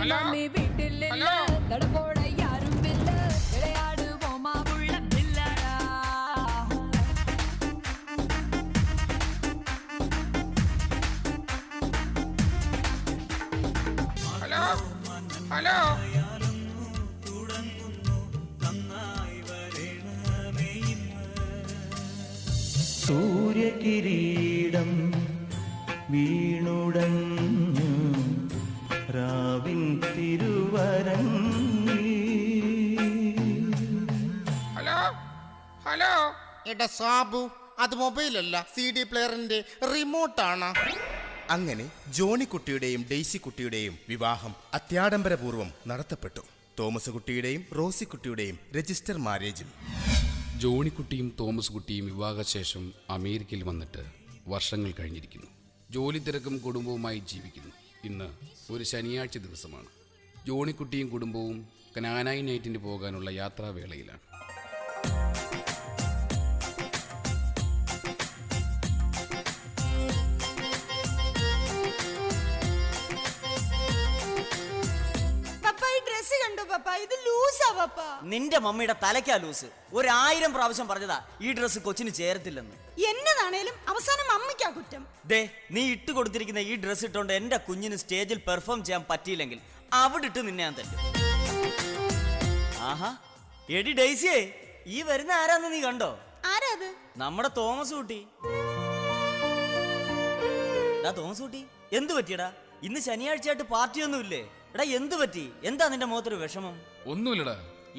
S16: Hello hello hello.
S1: സൂര്യകിരീടം വീണുടഞ്ഞു രാവിൻ തിരുവരങ്ങി.
S14: Hello hello.
S11: എടാ സാബു, അത് മൊബൈലല്ല, CD പ്ലെയറിന്റെ റിമോട്ടാണ്. അങ്ങനെ ജോണിക്കുട്ടിയുടെയും ഡെയ്സി കുട്ടിയുടെയും വിവാഹം അത്യാഡംബരപൂർവ്വം നടത്തപ്പെട്ടു. തോമസ് കുട്ടിയുടെയും റോസി കുട്ടിയുടെയും രജിസ്റ്റർ മാരേജും.
S14: ജോണിക്കുട്ടിയും തോമസ് കുട്ടിയും വിവാഹശേഷം അമേരിക്കയിൽ വന്നിട്ട് വർഷങ്ങൾ കഴിഞ്ഞിരിക്കുന്നു. ജോലി തിരക്കും കുടുംബവുമായി ജീവിക്കുന്നു. ഇന്ന് ഒരു ശനിയാഴ്ച ദിവസമാണ്. ജോണിക്കുട്ടിയും കുടുംബവും കനാനായി നൈറ്റിന് പോകാനുള്ള യാത്രാവേളയിലാണ്.
S13: നിന്റെ മമ്മിയുടെ തലയ്ക്കാ ലൂസ്. 1000 പ്രാവശ്യം പറഞ്ഞതാ ഈ ഡ്രസ്സ് കൊച്ചിന് ചേരത്തില്ലെന്ന്.
S17: എന്നതാണേലും അവസാനം അമ്മയ്ക്കാ കുറ്റം.
S13: ദേ, നീ ഇട്ട് കൊടുത്തിരിക്കുന്ന ഈ ഡ്രസ്സ് ഇട്ടോണ്ട് എന്റെ കുഞ്ഞിന് സ്റ്റേജിൽ പെർഫോം ചെയ്യാൻ പറ്റിയില്ലെങ്കിൽ അവിടെ ഇട്ട് നിന്നെ ഞാൻ തല്ലും. ആഹാ, എടി ഡെയ്സിയേ, ഈ വരുന്ന ആരാന്ന് നീ കണ്ടോ?
S17: ആരാത്?
S13: നമ്മുടെ തോമസ് കുട്ടി. തോമസ് കുട്ടി, എന്ത് പറ്റിയടാ? ഇന്ന് ശനിയാഴ്ചയായിട്ട് പാർട്ടിയൊന്നുമില്ലേ? എടാ, എന്ത് പറ്റി? എന്താ നിന്റെ മുഖത്തൊരു വിഷമം?
S14: ഒന്നുമില്ലടാ.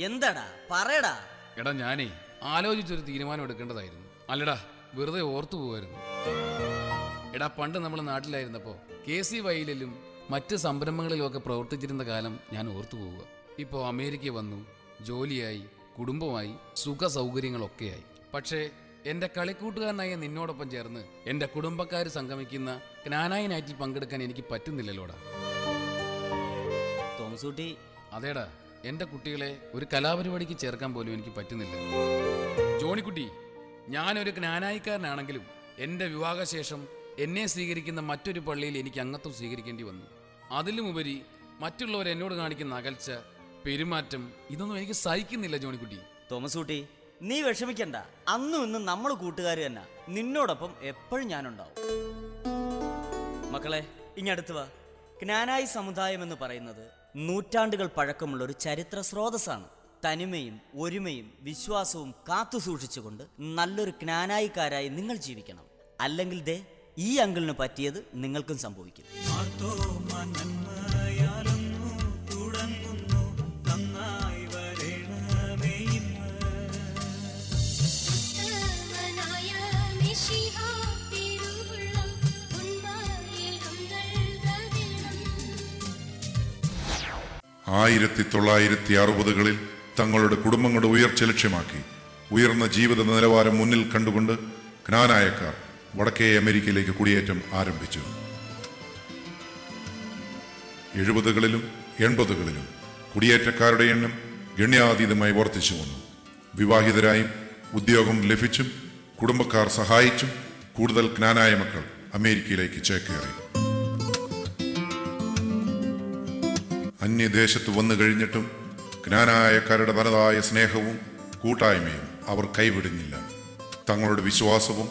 S13: എന്താടാ, പറയടാ.
S14: എടാ, ഞാനേ ആലോചിച്ചൊരു തീരുമാനം എടുക്കേണ്ടതായിരുന്നു. അല്ലടാ, വെറുതെ ഓർത്തു പോവായിരുന്നു. എടാ, പണ്ട് നമ്മൾ നാട്ടിലായിരുന്നപ്പോ KCYയിലും മറ്റ് സംരംഭങ്ങളിലും ഒക്കെ പ്രവർത്തിച്ചിരുന്ന കാലം ഞാൻ ഓർത്തു പോവുക. ഇപ്പോൾ അമേരിക്ക വന്നു, ജോലിയായി, കുടുംബമായി, സുഖ സൗകര്യങ്ങളൊക്കെയായി. പക്ഷേ എൻ്റെ കളിക്കൂട്ടുകാരനായ നിന്നോടൊപ്പം ചേർന്ന് എൻ്റെ കുടുംബക്കാർ സംഗമിക്കുന്ന ക്നാനായി നൈറ്റിൽ പങ്കെടുക്കാൻ എനിക്ക് പറ്റുന്നില്ലല്ലോടാ.
S13: തോമസ് കുട്ടി,
S14: അതേടാ, എൻ്റെ കുട്ടികളെ ഒരു കലാപരിപാടിക്ക് ചേർക്കാൻ പോലും എനിക്ക് പറ്റുന്നില്ല. ജോണിക്കുട്ടി, ഞാനൊരു ജ്ഞാനായിക്കാരനാണെങ്കിലും എൻ്റെ വിവാഹശേഷം എന്നെ സ്വീകരിക്കുന്ന മറ്റൊരു പള്ളിയിൽ എനിക്ക് അംഗത്വം സ്വീകരിക്കേണ്ടി വന്നു. അതിലുമുപരി മറ്റുള്ളവർ എന്നോട് കാണിക്കുന്ന അകൽച്ച, പെരുമാറ്റം, ഇതൊന്നും എനിക്ക് സഹിക്കുന്നില്ല ജോണിക്കുട്ടി.
S13: തോമസ് കുട്ടി, നീ വിഷമിക്കണ്ട. അന്നും ഇന്നും നമ്മൾ കൂട്ടുകാർ തന്നെ. നിന്നോടൊപ്പം എപ്പോഴും ഞാനുണ്ടാവും. മക്കളെ, ഇങ്ങടുത്ത് വാ. ക്നാനായി സമുദായം എന്ന് പറയുന്നത് നൂറ്റാണ്ടുകൾ പഴക്കമുള്ള ഒരു ചരിത്ര സ്രോതസ്സാണ്. തനിമയും ഒരുമയും വിശ്വാസവും കാത്തു സൂക്ഷിച്ചുകൊണ്ട് നല്ലൊരു ക്നാനായിക്കാരായി നിങ്ങൾ ജീവിക്കണം. അല്ലെങ്കിൽ ദേ ഈ അങ്കിളിന് പറ്റിയത് നിങ്ങൾക്കും സംഭവിക്കും.
S3: ആയിരത്തി 1960-കളിൽ തങ്ങളുടെ കുടുംബങ്ങളുടെ ഉയർച്ച ലക്ഷ്യമാക്കി ഉയർന്ന ജീവിത നിലവാരം മുന്നിൽ കണ്ടുകൊണ്ട് ക്നാനായക്കാർ വടക്കേ അമേരിക്കയിലേക്ക് കുടിയേറ്റം ആരംഭിച്ചു. 70-കളിലും 80-കളിലും കുടിയേറ്റക്കാരുടെ എണ്ണം ഗണ്യാതീതമായി വർദ്ധിച്ചു വന്നു. വിവാഹിതരായും ഉദ്യോഗം ലഭിച്ചും കുടുംബക്കാർ സഹായിച്ചും കൂടുതൽ ക്നാനായ മക്കൾ അമേരിക്കയിലേക്ക് ചേക്കേറി. അന്യദേശത്ത് വന്നു കഴിഞ്ഞിട്ടും ക്നാനായക്കാരുടെ തനതായ സ്നേഹവും കൂട്ടായ്മയും അവർ കൈവിടുന്നില്ല. തങ്ങളുടെ വിശ്വാസവും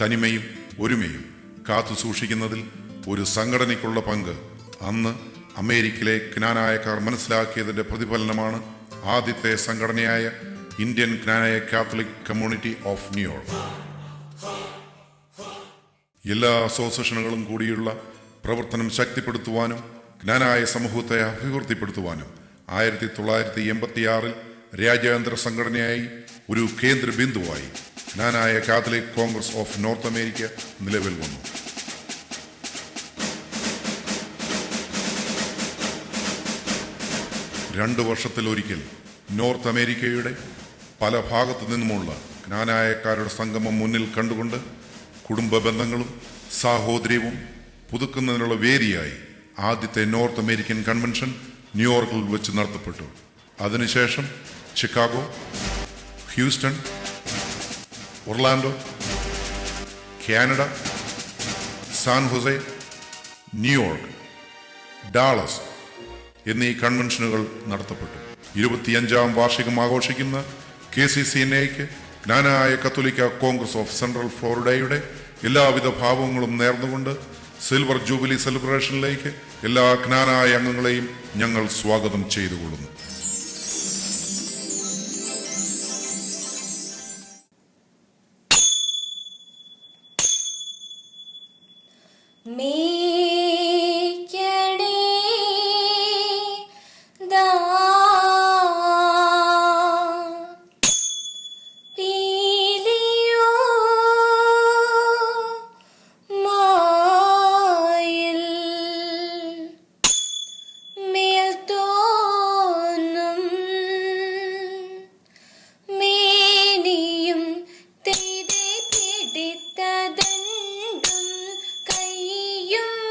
S3: തനിമയും ഒരുമയും കാത്തു സൂക്ഷിക്കുന്നതിൽ ഒരു സംഘടനയ്ക്കുള്ള പങ്ക് അന്ന് അമേരിക്കയിലെ ക്നാനായക്കാർ മനസ്സിലാക്കിയതിൻ്റെ പ്രതിഫലനമാണ് ആദ്യത്തെ സംഘടനയായ Indian Knanaya Catholic community of New York. എല്ലാ അസോസിയേഷനുകളും കൂടിയുള്ള പ്രവർത്തനം ശക്തിപ്പെടുത്തുവാനും ക്നാനായ സമൂഹത്തെ അഭിവൃദ്ധിപ്പെടുത്തുവാനും 1986-ൽ രാജ്യാന്തര സംഘടനയായി ഒരു കേന്ദ്ര ബിന്ദുവായി Knanaya Catholic Congress of North America നിലവിൽ വന്നു. രണ്ട് വർഷത്തിലൊരിക്കൽ നോർത്ത് അമേരിക്കയുടെ പല ഭാഗത്തു നിന്നുമുള്ള ക്നാനായക്കാരുടെ സംഗമം മുന്നിൽ കണ്ടുകൊണ്ട് കുടുംബ ബന്ധങ്ങളും സാഹോദര്യവും പുതുക്കുന്നതിനുള്ള വേദിയായി ആദ്യത്തെ നോർത്ത് അമേരിക്കൻ കൺവെൻഷൻ ന്യൂയോർക്കിൽ വെച്ച് നടത്തപ്പെട്ടു. അതിനുശേഷം Chicago, Houston, Orlando, Canada, San Jose, New York, Dallas എന്നീ കൺവെൻഷനുകൾ നടത്തപ്പെട്ടു. 25-ാം വാർഷികം ആഘോഷിക്കുന്ന KCCNAയ്ക്ക് ക്നാനായ കത്തോലിക്ക കോൺഗ്രസ് ഓഫ് സെൻട്രൽ ഫ്ലോറിഡയുടെ എല്ലാവിധ ഭാവങ്ങളും നേർന്നുകൊണ്ട് സിൽവർ ജൂബിലി സെലിബ്രേഷനിലേക്ക് എല്ലാ ക്നാനായ അംഗങ്ങളെയും ഞങ്ങൾ സ്വാഗതം ചെയ്തുകൊള്ളുന്നു.
S2: ും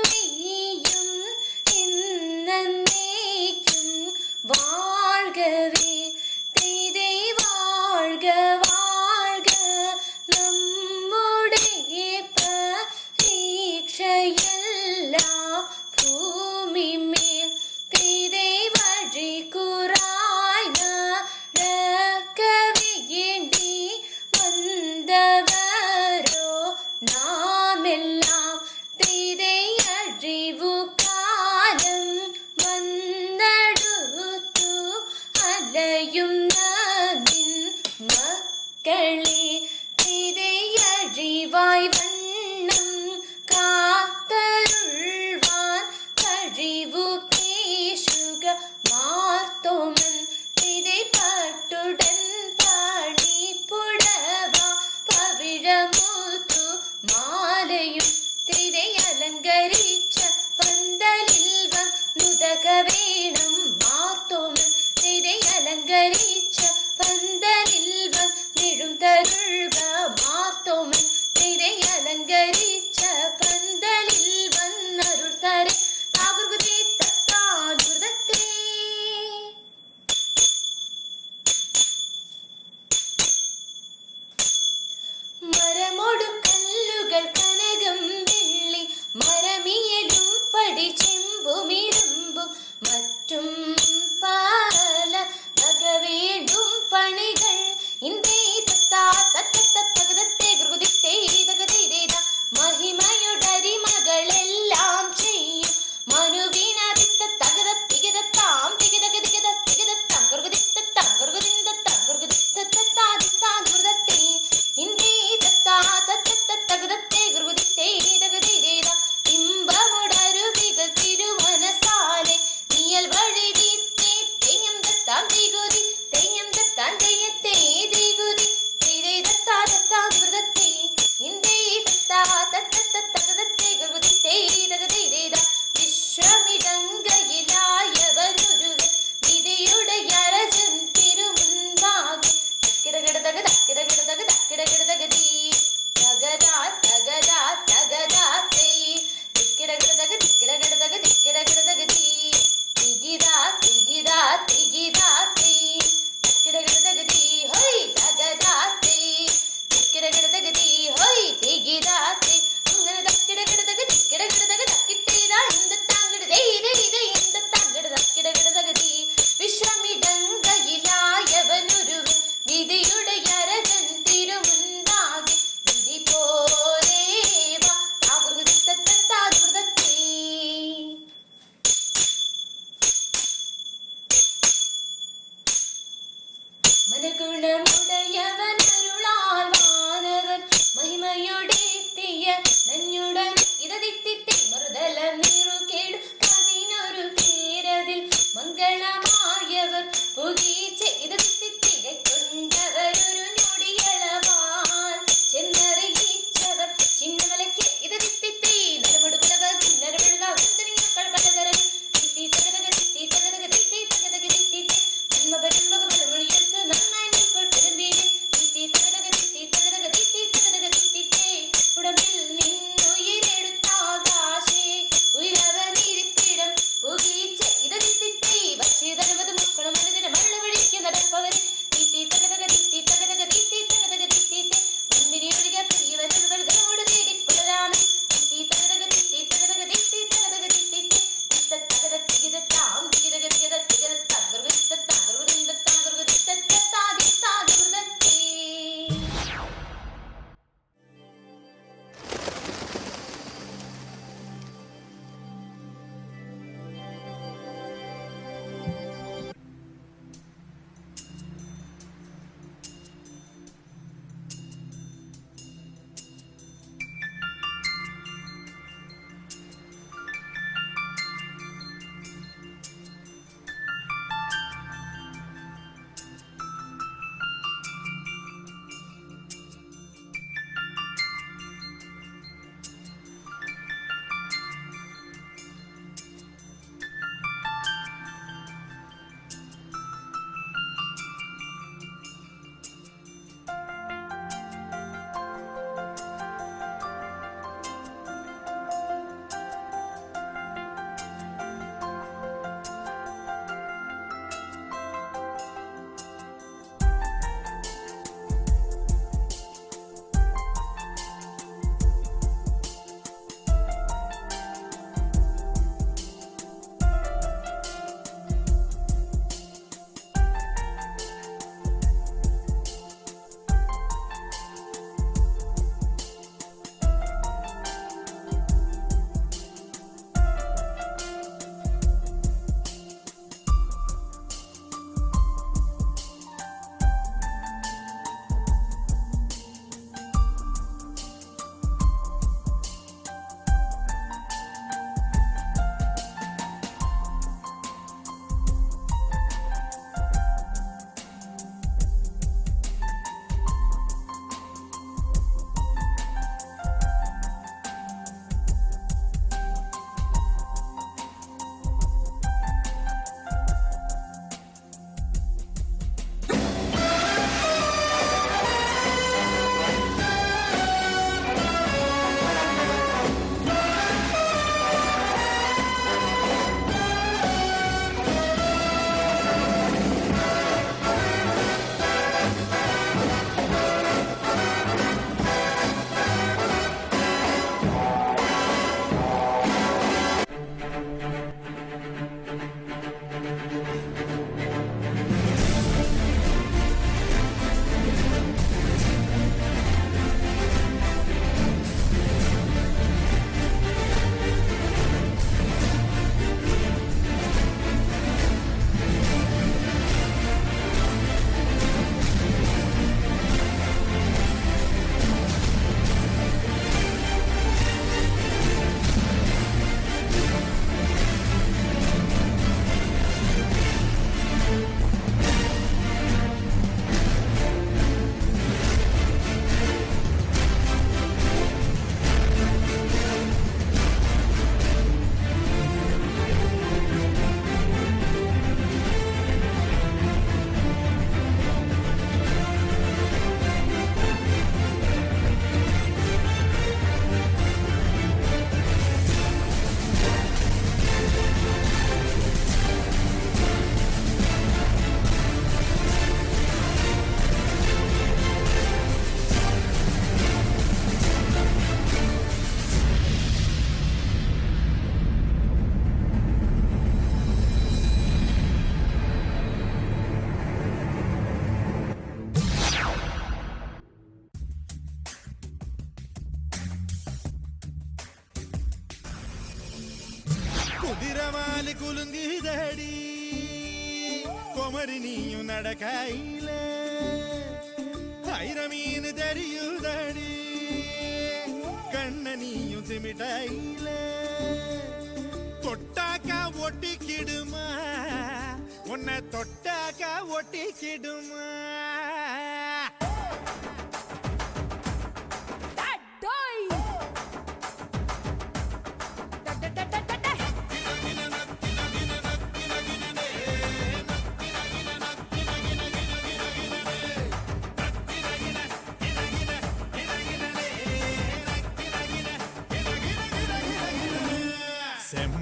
S18: മംഗളമായവർ പുകീച്ച ഇത് തിത്തിരെ കൊണ്ടവരൊരു ഞൊടിയളവാൻ ചെന്നറിയിച്ചവർ ചിന്നമലയ്ക്ക് ഇത് തിത്തി നരമുടുകുലവ കിന്നരമുഴുക വൃത്തനിങ്ങൾ കടകരൻ തിത്തി തകതക തിത്തി തകതക തിത്തി തകതക തിത്തി ജന്മപരമ്പക പരമൊഴിയൊത്ത് നന്നായി നിൽപ്പോൾ പെരുമ്പീര് തിത്തി തകതക തിത്തി തകതക തിത്തി തകതക തിത്തി ഉടമ്പിൽ നിന്നുയിരെടുത്താകാശേ ഉയരവനിരിപ്പിടം പുകീച്ച ഇത് തിത്തി വച്ചിതരുവത് മക്കളും മനതിന് മള്ള വിളിക്ക് നടപ്പവർ തിത്തി തകതക തിത്തി തകതക തിത്തി തകതക തിത്തി മുൻപിരിയൊഴിക പ്രിയവരോട് തേടി പുലരാമൻ തിത്തി തകതക തിത്തി തകതക തിത്തി തകതക തിത്തി തകത തികിത താം തികിതക തികിത തികിത തകർവിത്ത തകർവിന്ദ തകർവിത്ത താതി താതിർദത്തി.
S10: കുതിരവാലി കുലുങ്ങിതടി കൊമരിനിയും നടക്കയിലേ ഐരമീന് തെരിയുതടി കണ്ണനിയും സിമിട്ടയിലേ തൊട്ടാക്ക ഒട്ടിക്കിടുമാ உன்னை தொட்டாக்க ஒட்டிக்கிடுமா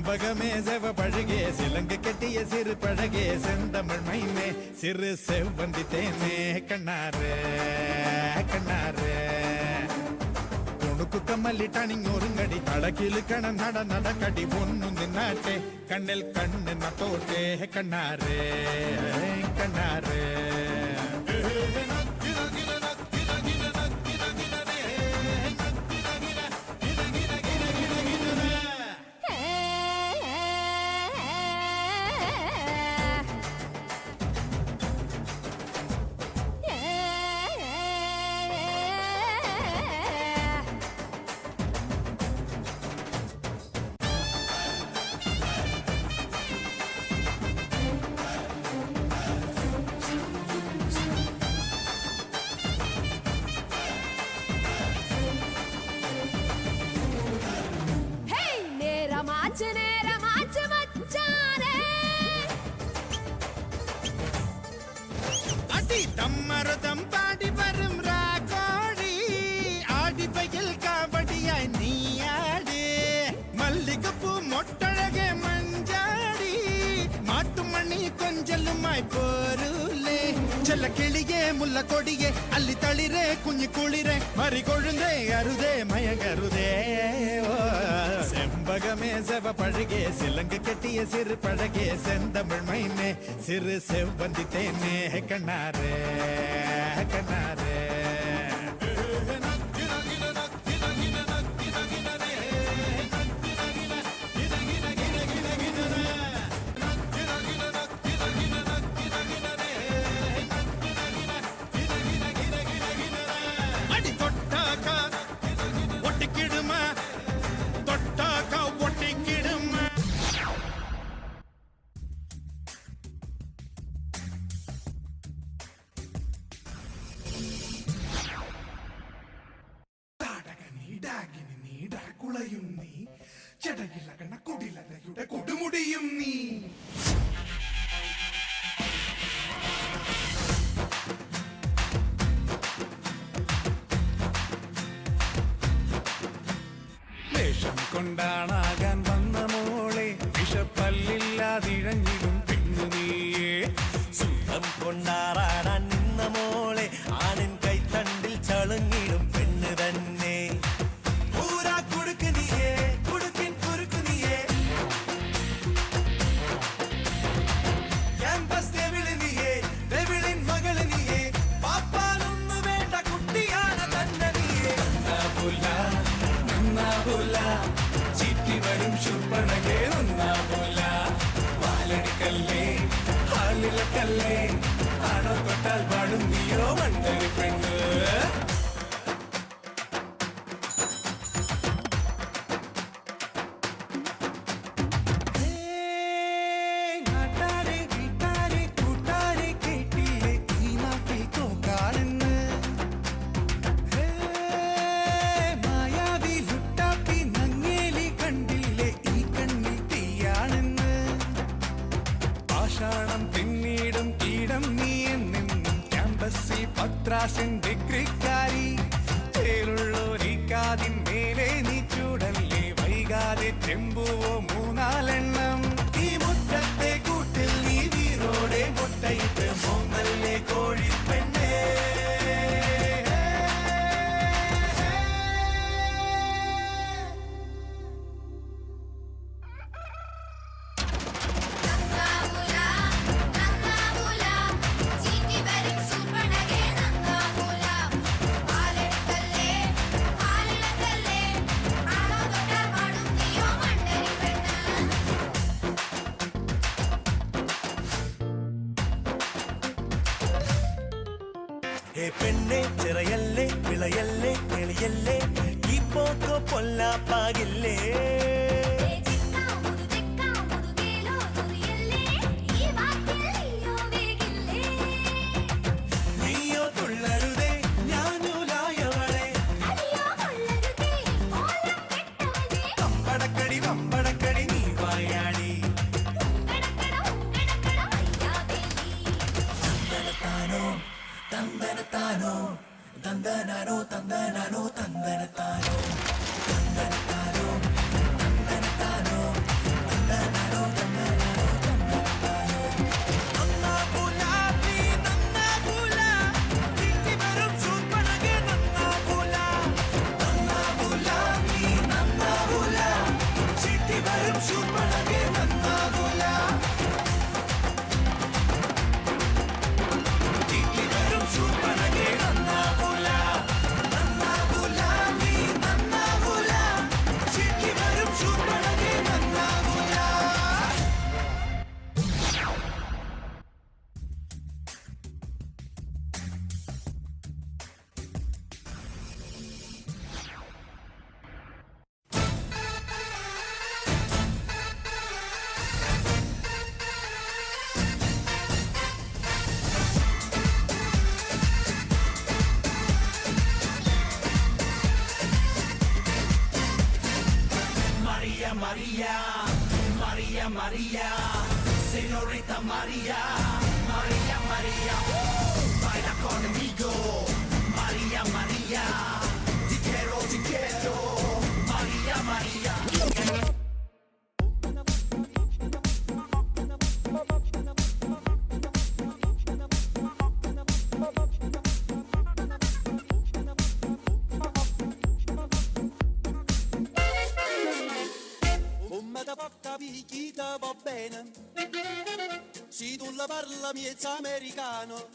S10: செம்பகமே செவ பழகே சிலங்கு கட்டிய சிறு பழகே செந்தமிழ் மைமே சிறு செவ்வந்தி தேனே கண்ணாரு கண்ணாரு കുണുക്കു കമ്മലിട്ടണിങ്ങൊരുങ്ങടി തളക്കിലുക്കണം നടക്കടി ഒന്നും നിന്നാട്ടെ കണ്ണിൽ കണ്ണ് നട്ടോട്ടെ കണ്ണാരേ കണ്ണാരേ തമ്മരതം പാടി വരും രാഗോടി ആടിപ്പയിൽ കാവടിയായി നീയാട് മല്ലികപ്പൂ മൊട്ടഴകെ മഞ്ചാടി മാട്ടുമണി കൊഞ്ചലുമായി പോരൂലേ ചെല്ല കിളിയെ മുല്ല കൊടിയെ അല്ലി തളിരെ കുഞ്ഞി കുളിരെ മറി കൊഴുന്തേ അരുതേ മയകരുതേ செம்பகமே செவ பழகே சிலங்கு கட்டிய சிறு பழகே செந்தமிழ் மைனே சிறு செவ்வந்தி தேனே கண்ணாரே கண்ணாரே அடி தொட்டாக்கா ஒட்டிக்கிடுமா தொட்டாக்கா ஒட்டிக்கிடுமா കുളയും നീ ചെടയിലകണ കുടിലതയുടെ കൊടുമുടിയും നീ വേഷം കൊണ്ടാണാകാൻ വന്ന മോളെ വിഷപ്പല്ലില്ലാതിഴഞ്ഞിടും പെണ്ണു നീയേ
S1: സുഖം കൊണ്ടാറാടാൻ നിന്ന മോളെ ആണിൻ കൈത്തണ്ടിൽ ചളുങ്ങിടും പെണ്ണ് തന്നെ പൂരാ കുടുക്ക് നീയേ കുടുക്കിൻ കുറുക്കു നീയേ ക്യാമ്പസ് ടെവിള് നീയേ ടെവിളിൻ മകള് നീയേ പാപ്പാനൊന്നു വേണ്ട കുട്ടിയാണ് തന്നെ നീയേ നന്നാവൂല ചീറ്റി വരും ശുർപ്പണകെ നന്നാവൂല വാലടിക്കല്ലേ ഹാലിലക്കല്ലേ ആണോ തൊട്ടാൽ പാടും നീയോ മണ്ടൊരു പെണ്ണ് പിന്നീടും കീടം നീ എന്നെന്നും ക്യാമ്പസിൽ പത്രാശൻ ഡിഗ്രിക്കാരി പേരുള്ളോരിക്കാതിൻ മേലെ നീ ചൂടല്ലേ വൈകാതെ ചെമ്പുവോ മൂന്നാലെണ്ണം ഈ മുറ്റത്തെ കൂട്ടിൽ നീ വീരോടെ മുട്ടയിട്ട് മൂന്നല്ലേ കോഴിപ്പെണ്ണേ പെണ്ണെ ചിറയല്ലേ വിളയല്ലേ എളിയല്ലേ ഈ പോക്കോ പൊല്ലാപ്പാകില്ലേ
S2: ഈ
S1: അമ്പടക്കടി നീ വായാടി തന്തനത്താനോ തന്തനത്താനോ തന്തനാനോ തന്തനാനോ തന്തനത്താനോ തന്തനത്താനോ തന്തനത്താനോ തന്തനാനോ തന്തനാനോ തന്തനത്താനോ നന്നാകൂല നീ നന്നാകൂല തിരിച്ചു വരും ചൂപ്പണകെ നന്നാകൂല നന്നാകൂല നീ നന്നാകൂല ചിട്ടി വരും ചൂപ്പണകെ നന്നാകൂല ചിട്ടി വരും ചൂപ്പണകെ നന്നാകൂല നന്നാകൂല നീ നന്നാകൂല ചിട്ടി വരും ചൂപ്പണകെ നന്നാകൂല Maria, Maria, Maria, Maria, Señorita Maria, Maria, Maria, baila conmigo, Maria, Maria, te quiero, Maria, Maria. Come da porta picchita va bene, se tu la parla miezza americano,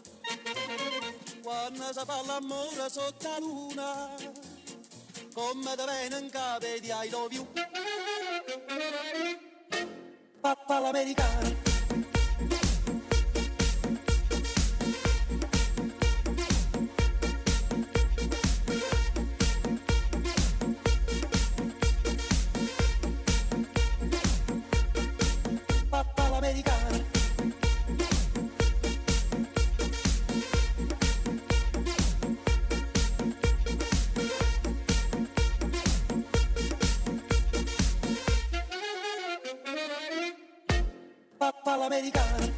S1: quando si fa l'amore sotto la luna, come da bene in capo di I love you, papà l'americano. Papà l'americano. Papà l'americano.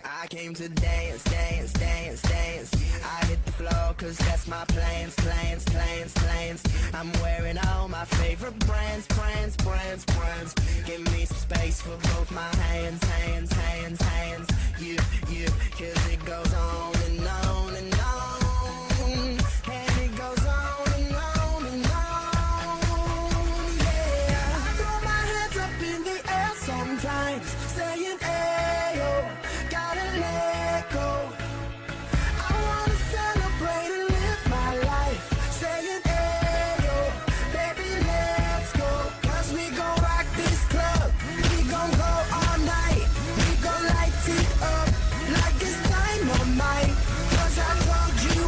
S19: I came to dance, dance, dance, dance. I hit the floor cause that's my plans, plans, plans, plans. I'm wearing all my favorite brands, brands, brands, brands. Give me some space for both my hands, hands, hands, hands. You, cause it goes on and on and on. And it goes on and on and on. Yeah. I throw my hands up in the air sometimes, saying, ayo, gotta let go. I wanna celebrate and live my life, saying, ayo, baby, let's go. Cause we gon' rock this club, we gon' go all night, we gon' light it up like it's dynamite. Cause I told you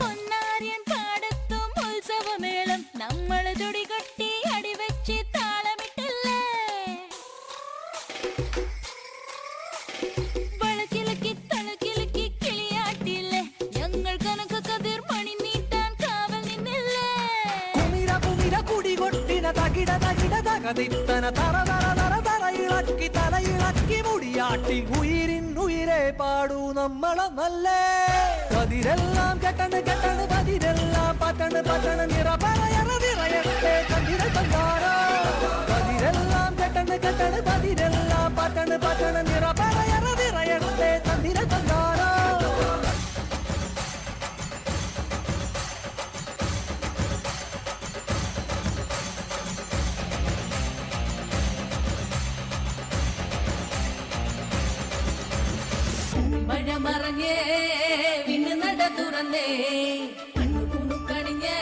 S2: പൊന്നാരിയൻ പാടത്തും ഉത്സവമേളം നമ്മള് തുടികൊട്ടി അടിവെച്ച് താളമിട്ടല്ലേ വളക്കിളക്കി തളക്കിളക്കി കിളിയാട്ടില്ലേ ഞങ്ങൾ കനക കതിർ മണി നീട്ടാൻ കാവൽ നിന്നില്ലേ
S1: കുമിര കുമിര കുടികൊട്ടിന തകിട തകിട തകതിത്തന തറ തറ തറ തറയിളക്കി തലയിളക്കി മുടിയാട്ടി ഉയിരിൻ ഉയിരെ പാടൂ നമ്മളെ നല്ലേ കതിരെല്ലാം കെട്ടണ് കെട്ടണ് പതിരെല്ലാം പട്ടണ് പട്ടണ് നിറപറയറ നിറയട്ടെ കതിര തന്നാരോ കതിരെല്ലാം കെട്ടണ് കെട്ടണ് പതിരെല്ലാം പട്ടണ് പട്ടണ് നിറപറയറ നിറയട്ടെ കതിര തന്നാരോ
S16: മഴ മറഞ്ഞേ വിണ്ണ് നട തുറന്നേ കണ്ണു കുണുക്കണിഞ്ഞേ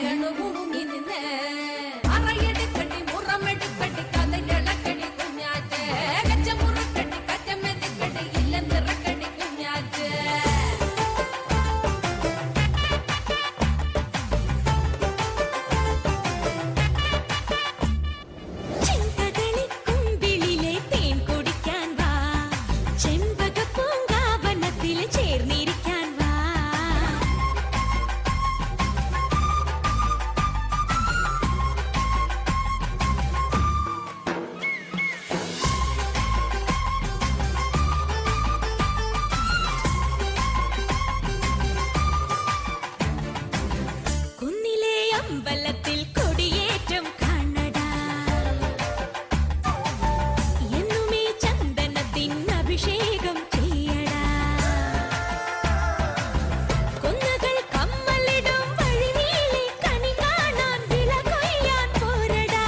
S16: കണ്ണു കുണുങ്ങി നിന്നേ അറയെടുക്കട്ടി മുറമെടുക്കട്ടി കഥകളക്കടി കുഞ്ഞാറ്റേ കച്ചമുറക്കട്ടി കച്ചമെതിക്കട്ടി ഇല്ല നിറക്കടി കുഞ്ഞാറ്റേ
S2: ചെങ്കതളിക്കുമ്പിളിലെ തേൻ കുടിക്കാൻ വാ ചെമ്പക പൂങ്കാവനത്തിൽ ചേർന്നിരിക്കാൻ വാ കുന്നിലെ അമ്പലത്തിൽ കൊടിയേറ്റം കാണടാ എന്നുമേ ചന്ദനത്തിൻ അഭിഷേകം ചെയ്യടാ കുന്നകൾ കമ്മലിടും വഴിനീളെ കണി കാണാൻ വിള കൊയ്യാൻ പോരടാ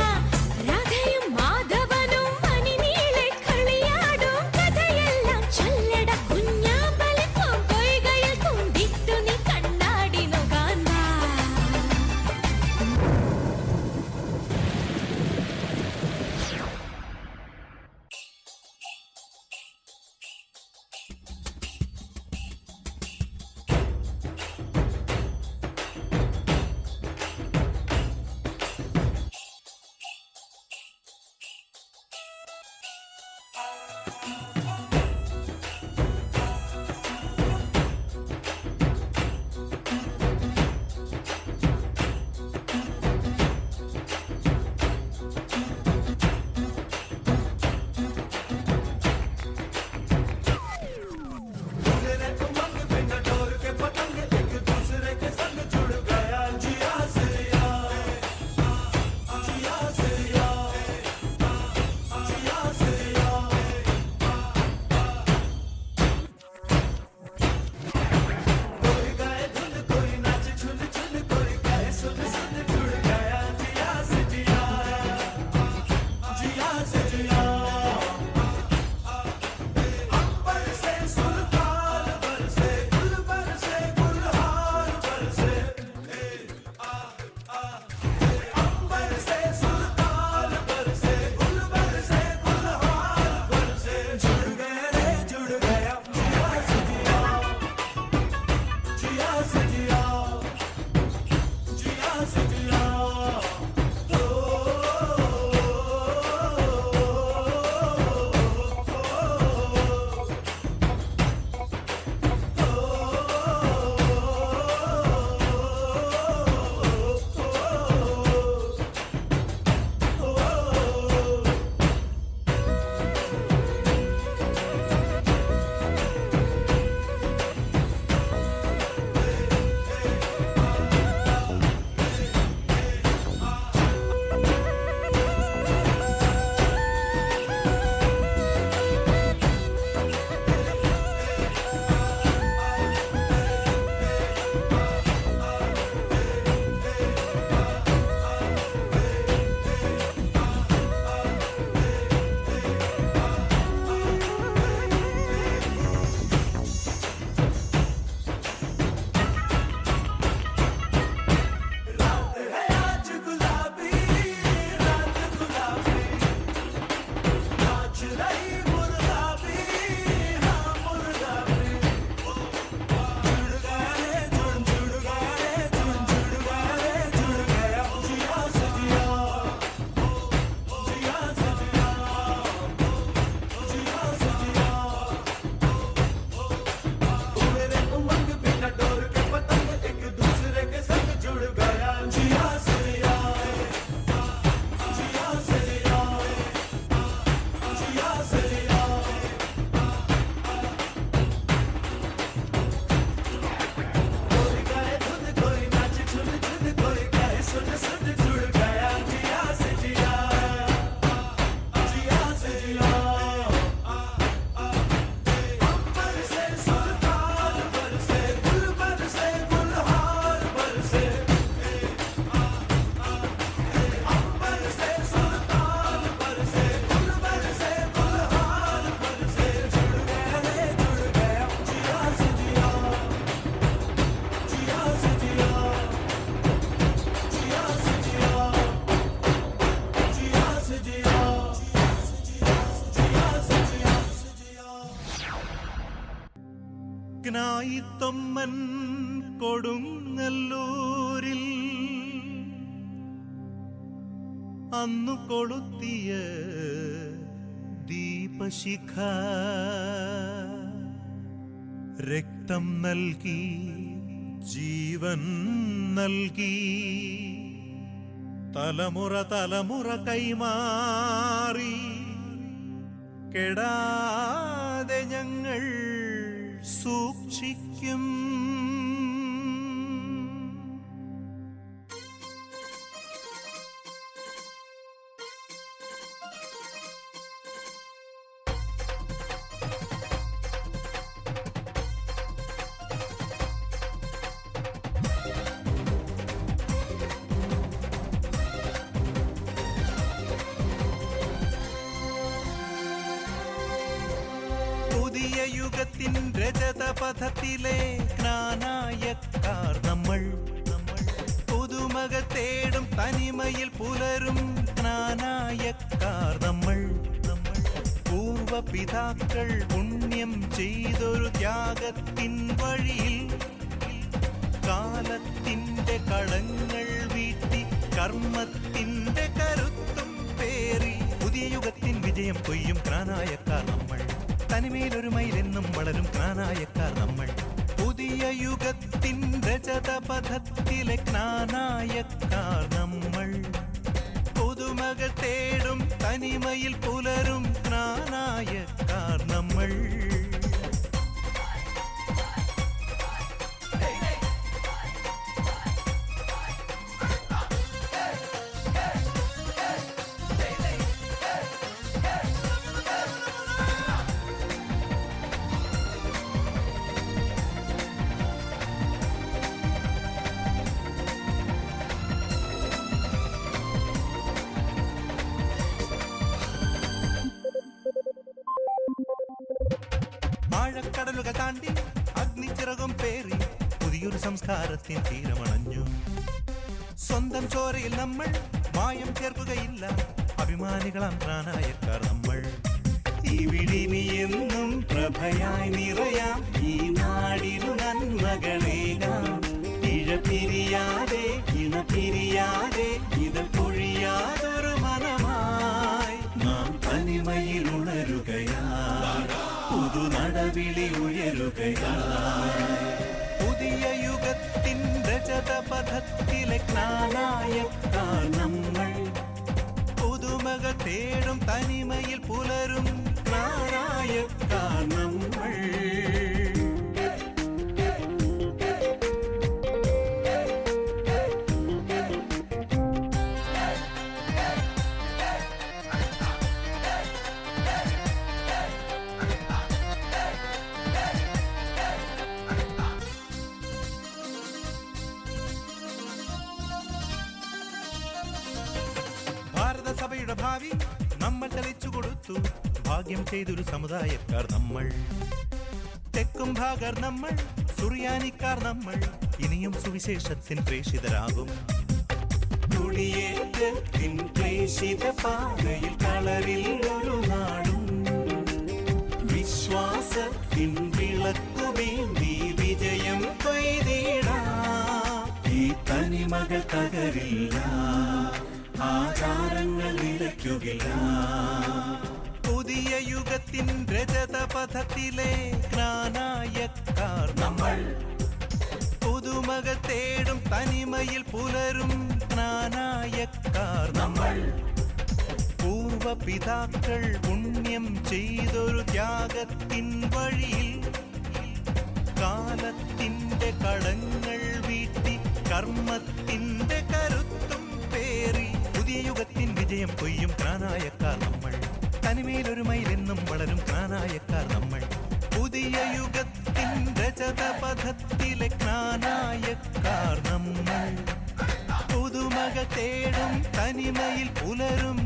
S2: രാധയും മാധവനും മണിനീളെ കളിയാടും കഥയെല്ലാം ചൊല്ലടാ കുഞ്ഞാമ്പലിപ്പൂം പൊയ്കയിൽ തുണ്ടിട്ടു നീ കണ്ണാടി നോക്കാൻ വാ
S10: ജ്ഞായിത്തൊമ്മൻ കൊടുങ്ങല്ലൂരിൽ അന്നു കൊളുത്തിയ ദീപശിഖ രക്തം നൽകി ജീവൻ നൽകി തലമുറ തലമുറ കൈമാറി കെടാതെ ഞങ്ങൾ സൂക്ഷിക്കും. പുതിയ യുഗത്തിൻ രജതപഥത്തിലെ ജ്ഞാനായക്കാർ നമ്മൾ. പുതുമക തേടും തനിമയിൽ പുലരും ജ്ഞാനായക്കാർ നമ്മൾ. പൂർവപിതാക്കൾ പുണ്യം ചെയ്തൊരു ത്യാഗത്തിൻ വഴിയിൽ കാലത്തിന്റെ കളങ്ങൾ വീട്ടി കർമ്മത്തിന്റെ കരുത്തും പേറി പുതിയ യുഗത്തിൻ വിജയം കൊയ്യും ജ്ഞാനായക്കാർ നമ്മൾ. തനിമയിലൊരു മൈലെന്നും വളരും ജ്ഞാനായക്കാർ നമ്മൾ. പുതിയ യുഗത്തിൻ രജതപഥത്തിലെ ജ്ഞാനായക്കാർ നമ്മൾ. പുതുമക തേടും തനിമയിൽ പുലരും ജ്ഞാനായക്കാർ നമ്മൾ. ആഴക്കടലുകൾ താണ്ടി അഗ്നിച്ചിറകും പേറി പുതിയൊരു സംസ്കാരത്തിൻ തീരമണഞ്ഞു. സ്വന്തം ചോരയിൽ നമ്മൾ മായം ചേർക്കുകയില്ല, അഭിമാനികളാം ജ്ഞാനായക്കാർ നമ്മൾ. ഇവിടിനിയെന്നും പ്രഭയായി നിറയാം ഈ നാടിനു നന്മകളേകാം. ഇഴപിരിയാതെ ഇണപിരിയാതെ ഇത് പൊഴിയാതൊരു മനമായി നാം തനിമയിൽ ഉണരുകയായി പുതുനടവിളി ഉയരുകയായി. പുതിയ യുഗത്തിൻ രജതപഥത്തിലെ ജ്ഞാനായക്കാർ നമ്മൾ. പുതുമക തേടും തനിമയിൽ പുലരും ജ്ഞാനായക്കാർ നമ്മൾ. ഭാരതസഭയുടെ ഭാവി നമ്മൾ തെളിച്ചു കൊടുത്തു, ഭാഗ്യം ചെയ്തൊരു സമുദായക്കാർ നമ്മൾ. തെക്കും ഭാഗർ നമ്മൾ, സുറിയാനിക്കാർ നമ്മൾ, ഇനിയും സുവിശേഷത്തിൻ പ്രേഷിതരാകും. കുടിയേറ്റത്തിൻ പ്രേഷിത പാതയിൽ കളറിൽ ഒരു നാടും വിശ്വാസത്തിൻ വിളക്കുമേന്തി വിജയം കൊയ്തിടാം. ഈ തനിമകൾ തകരില്ല, ആചാരങ്ങൾ നിലയ്ക്കുകയില്ല. പുതിയ യുഗത്തിൻ രജതപഥത്തിലെ ജ്ഞാനായക്കാർ നമ്മൾ. പുതുമക തേടും തനിമയിൽ പുലരും ജ്ഞാനായക്കാർ നമ്മൾ. പൂർവപിതാക്കൾ പുണ്യം ചെയ്തൊരു ത്യാഗത്തിൻ വഴിയിൽ കാലത്തിന്റെ കളങ്ങൾ വീട്ടി കർമ്മത്തിന്റെ കരുത്തും പേറി പുതിയ യുഗത്തിൻ വിജയം കൊയ്യും ജ്ഞാനായക്കാർ നമ്മൾ. തനിമയിലൊരു മൈലെന്നും വളരും ജ്ഞാനായക്കാർ നമ്മൾ. പുതിയ യുഗത്തിൻ രജതപഥത്തിലെ ജ്ഞാനായക്കാർ നമ്മൾ. പുതുമക തേടും തനിമയിൽ പുലരും